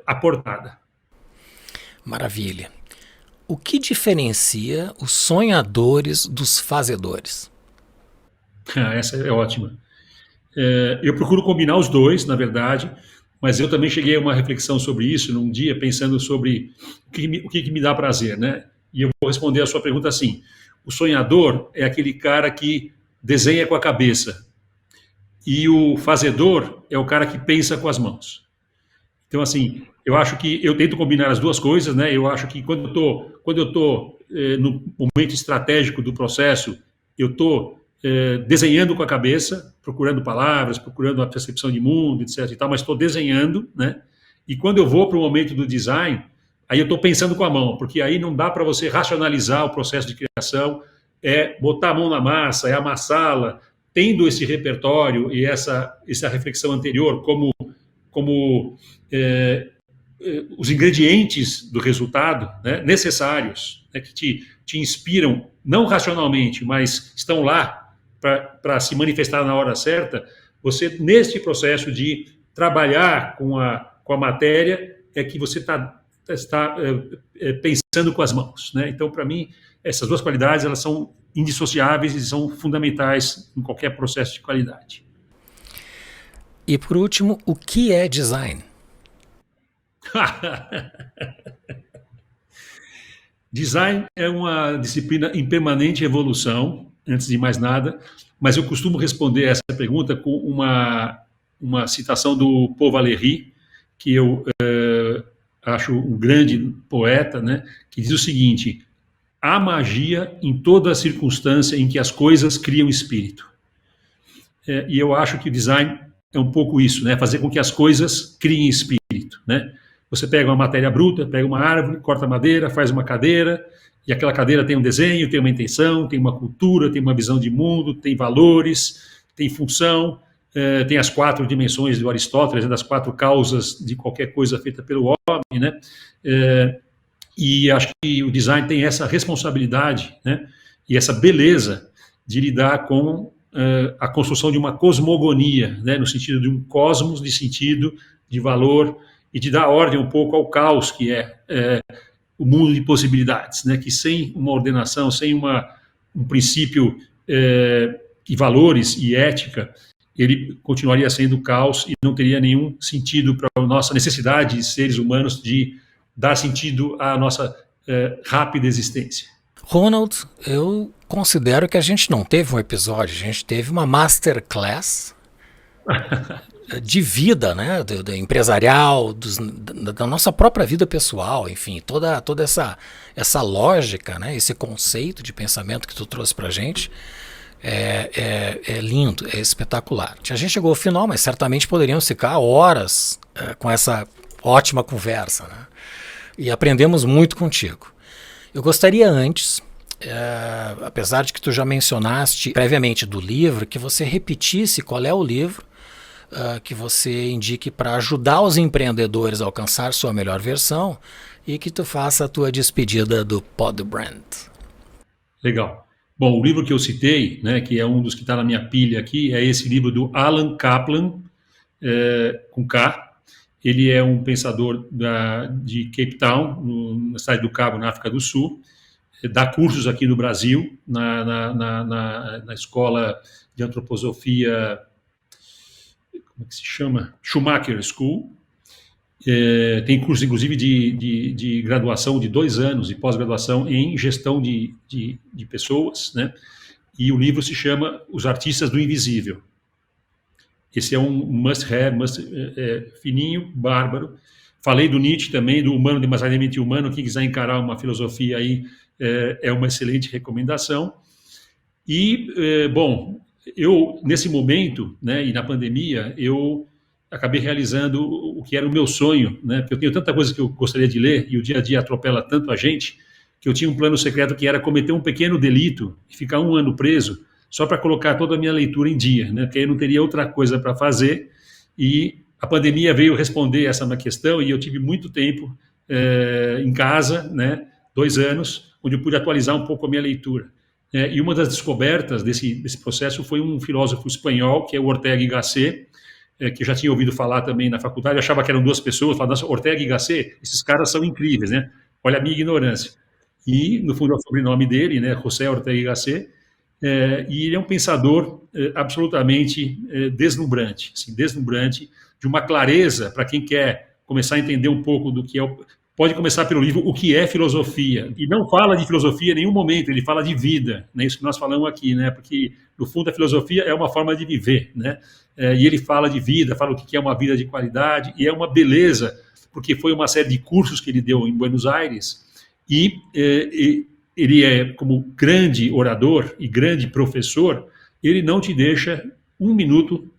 aportada. Maravilha. O que diferencia os sonhadores dos fazedores? Essa é ótima. Eu procuro combinar os dois, na verdade, mas eu também cheguei a uma reflexão sobre isso num dia, pensando sobre o que me dá prazer, né? E eu vou responder a sua pergunta assim: o sonhador é aquele cara que desenha com a cabeça, e o fazedor é o cara que pensa com as mãos. Então, assim, eu acho que eu tento combinar as duas coisas, né? Eu acho que quando eu estou no momento estratégico do processo, eu estou desenhando com a cabeça, procurando palavras, procurando a percepção de mundo, etc. e tal, mas estou desenhando, né? E quando eu vou para o momento do design, aí eu estou pensando com a mão, porque aí não dá para você racionalizar o processo de criação, é botar a mão na massa, é amassá-la, tendo esse repertório e essa reflexão anterior como os ingredientes do resultado, né, necessários, né, que te inspiram, não racionalmente, mas estão lá para se manifestar na hora certa, você, neste processo de trabalhar com a matéria, é que você está pensando com as mãos. Né? Então, para mim, essas duas qualidades elas são indissociáveis e são fundamentais em qualquer processo de qualidade. E, por último, o que é design? Design é uma disciplina em permanente evolução, antes de mais nada, mas eu costumo responder essa pergunta com uma citação do Paul Valéry, que eu acho um grande poeta, né, que diz o seguinte: há magia em toda circunstância em que as coisas criam espírito. E eu acho que o design é um pouco isso, né, fazer com que as coisas criem espírito, né? Você pega uma matéria bruta, pega uma árvore, corta madeira, faz uma cadeira, e aquela cadeira tem um desenho, tem uma intenção, tem uma cultura, tem uma visão de mundo, tem valores, tem função, tem as 4 dimensões do Aristóteles, das 4 causas de qualquer coisa feita pelo homem, né? E acho que o design tem essa responsabilidade, né? E essa beleza de lidar com a construção de uma cosmogonia, né? No sentido de um cosmos de sentido, de valor, e de dar ordem um pouco ao caos que é o mundo de possibilidades, né? Que sem uma ordenação, sem um princípio de valores e ética, ele continuaria sendo caos e não teria nenhum sentido para a nossa necessidade de seres humanos de dar sentido à nossa rápida existência. Ronald, eu considero que a gente não teve um episódio, a gente teve uma masterclass de vida, né, do empresarial, da nossa própria vida pessoal, enfim, toda essa lógica, né, esse conceito de pensamento que tu trouxe pra gente é lindo, é espetacular. A gente chegou ao final, mas certamente poderíamos ficar horas com essa ótima conversa, né, e aprendemos muito contigo. Eu gostaria antes, apesar de que tu já mencionaste previamente do livro, que você repetisse qual é o livro que você indique para ajudar os empreendedores a alcançar sua melhor versão e que tu faça a tua despedida do Podbrand. Legal. Bom, o livro que eu citei, né, que é um dos que está na minha pilha aqui, é esse livro do Alan Kaplan, com K. Ele é um pensador de Cape Town, na cidade do Cabo, na África do Sul. Dá cursos aqui no Brasil, na escola de antroposofia, como é que se chama? Schumacher School. Tem curso, inclusive, de graduação de 2 anos e pós-graduação em gestão de pessoas, né? E o livro se chama Os Artistas do Invisível. Esse é um must-have, fininho, bárbaro. Falei do Nietzsche também, do Humano Demasiadamente Humano. Quem quiser encarar uma filosofia aí, é uma excelente recomendação. E, bom, eu, nesse momento, né, e na pandemia, eu acabei realizando o que era o meu sonho, né, porque eu tenho tanta coisa que eu gostaria de ler, e o dia a dia atropela tanto a gente, que eu tinha um plano secreto que era cometer um pequeno delito e ficar 1 ano preso, só para colocar toda a minha leitura em dia, né, porque aí eu não teria outra coisa para fazer, e a pandemia veio responder essa minha questão, e eu tive muito tempo em casa, né, 2 anos, onde eu pude atualizar um pouco a minha leitura. E uma das descobertas desse processo foi um filósofo espanhol, que é o Ortega y Gasset, que eu já tinha ouvido falar também na faculdade. Eu achava que eram 2 pessoas, falava, nossa, Ortega y Gasset, esses caras são incríveis, né? Olha a minha ignorância. E, no fundo, é o sobrenome dele, né? José Ortega y Gasset, e ele é um pensador absolutamente deslumbrante, assim, deslumbrante, de uma clareza para quem quer começar a entender um pouco do que é pode começar pelo livro O que é Filosofia, e não fala de filosofia em nenhum momento, ele fala de vida, né? Isso que nós falamos aqui, né? Porque no fundo a filosofia é uma forma de viver, né? E ele fala de vida, fala o que é uma vida de qualidade, e é uma beleza, porque foi uma série de cursos que ele deu em Buenos Aires, e ele é, como grande orador e grande professor, ele não te deixa 1 minuto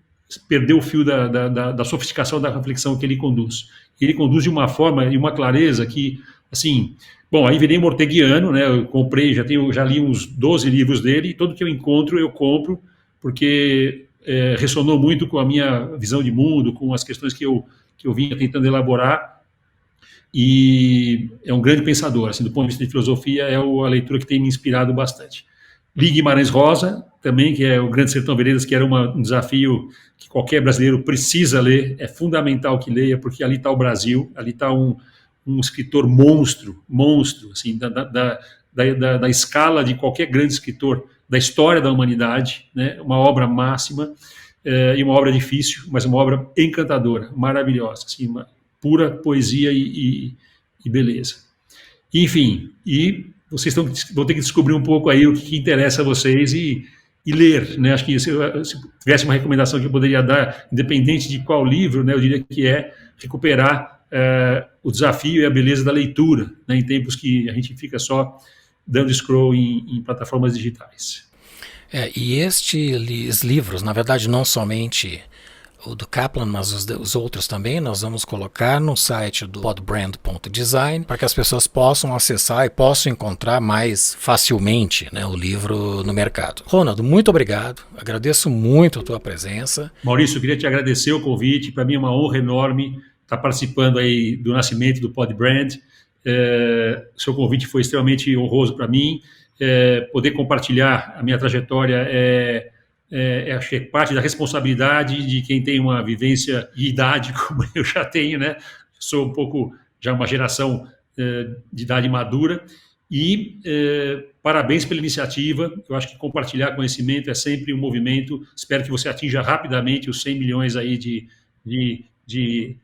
perder o fio da sofisticação da reflexão que ele conduz. Ele conduz de uma forma e uma clareza que assim, bom, aí virei um orteguiano, né? Eu comprei, já li uns 12 livros dele, e todo que eu encontro eu compro, porque ressonou muito com a minha visão de mundo, com as questões que eu vinha tentando elaborar, e é um grande pensador, assim, do ponto de vista de filosofia, a leitura que tem me inspirado bastante. Li Guimarães Rosa, também, que é o Grande Sertão Veredas, que era um desafio que qualquer brasileiro precisa ler, é fundamental que leia, porque ali está o Brasil, ali está um escritor monstro, assim, da escala de qualquer grande escritor da história da humanidade, né? Uma obra máxima, e uma obra difícil, mas uma obra encantadora, maravilhosa, assim, uma pura poesia e beleza. Enfim, e vocês vão ter que descobrir um pouco aí o que interessa a vocês e ler, né? Acho que se tivesse uma recomendação que eu poderia dar, independente de qual livro, né, eu diria que é recuperar o desafio e a beleza da leitura, né, em tempos que a gente fica só dando scroll em plataformas digitais. E estes livros, na verdade, não somente o do Kaplan, mas os outros também, nós vamos colocar no site do podbrand.design para que as pessoas possam acessar e possam encontrar mais facilmente, né, o livro no mercado. Ronald, muito obrigado, agradeço muito a tua presença. Maurício, eu queria te agradecer o convite, para mim é uma honra enorme estar participando aí do nascimento do Podbrand. Seu convite foi extremamente honroso para mim, poder compartilhar a minha trajetória acho que é parte da responsabilidade de quem tem uma vivência e idade como eu já tenho, né? Sou um pouco já uma geração de idade madura e parabéns pela iniciativa. Eu acho que compartilhar conhecimento é sempre um movimento. Espero que você atinja rapidamente os 100 milhões aí de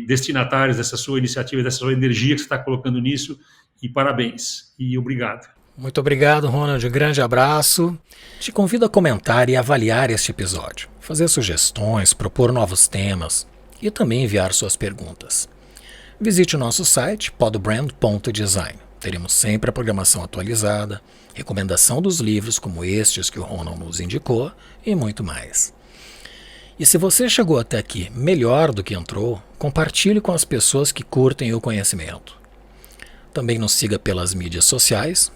destinatários dessa sua iniciativa, dessa sua energia que você está colocando nisso, e parabéns e obrigado. Muito obrigado, Ronald. Um grande abraço. Te convido a comentar e avaliar este episódio, fazer sugestões, propor novos temas e também enviar suas perguntas. Visite o nosso site podbrand.design. Teremos sempre a programação atualizada, recomendação dos livros como estes que o Ronald nos indicou e muito mais. E se você chegou até aqui melhor do que entrou, compartilhe com as pessoas que curtem o conhecimento. Também nos siga pelas mídias sociais,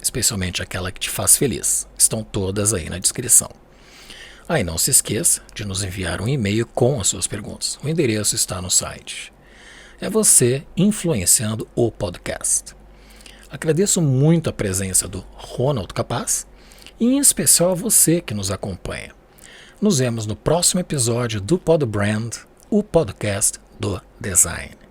especialmente aquela que te faz feliz. Estão todas aí na descrição. Aí não se esqueça de nos enviar um e-mail com as suas perguntas. O endereço está no site. É você influenciando o podcast. Agradeço muito a presença do Ronald Capaz e em especial a você que nos acompanha. Nos vemos no próximo episódio do Podbrand, o podcast do design.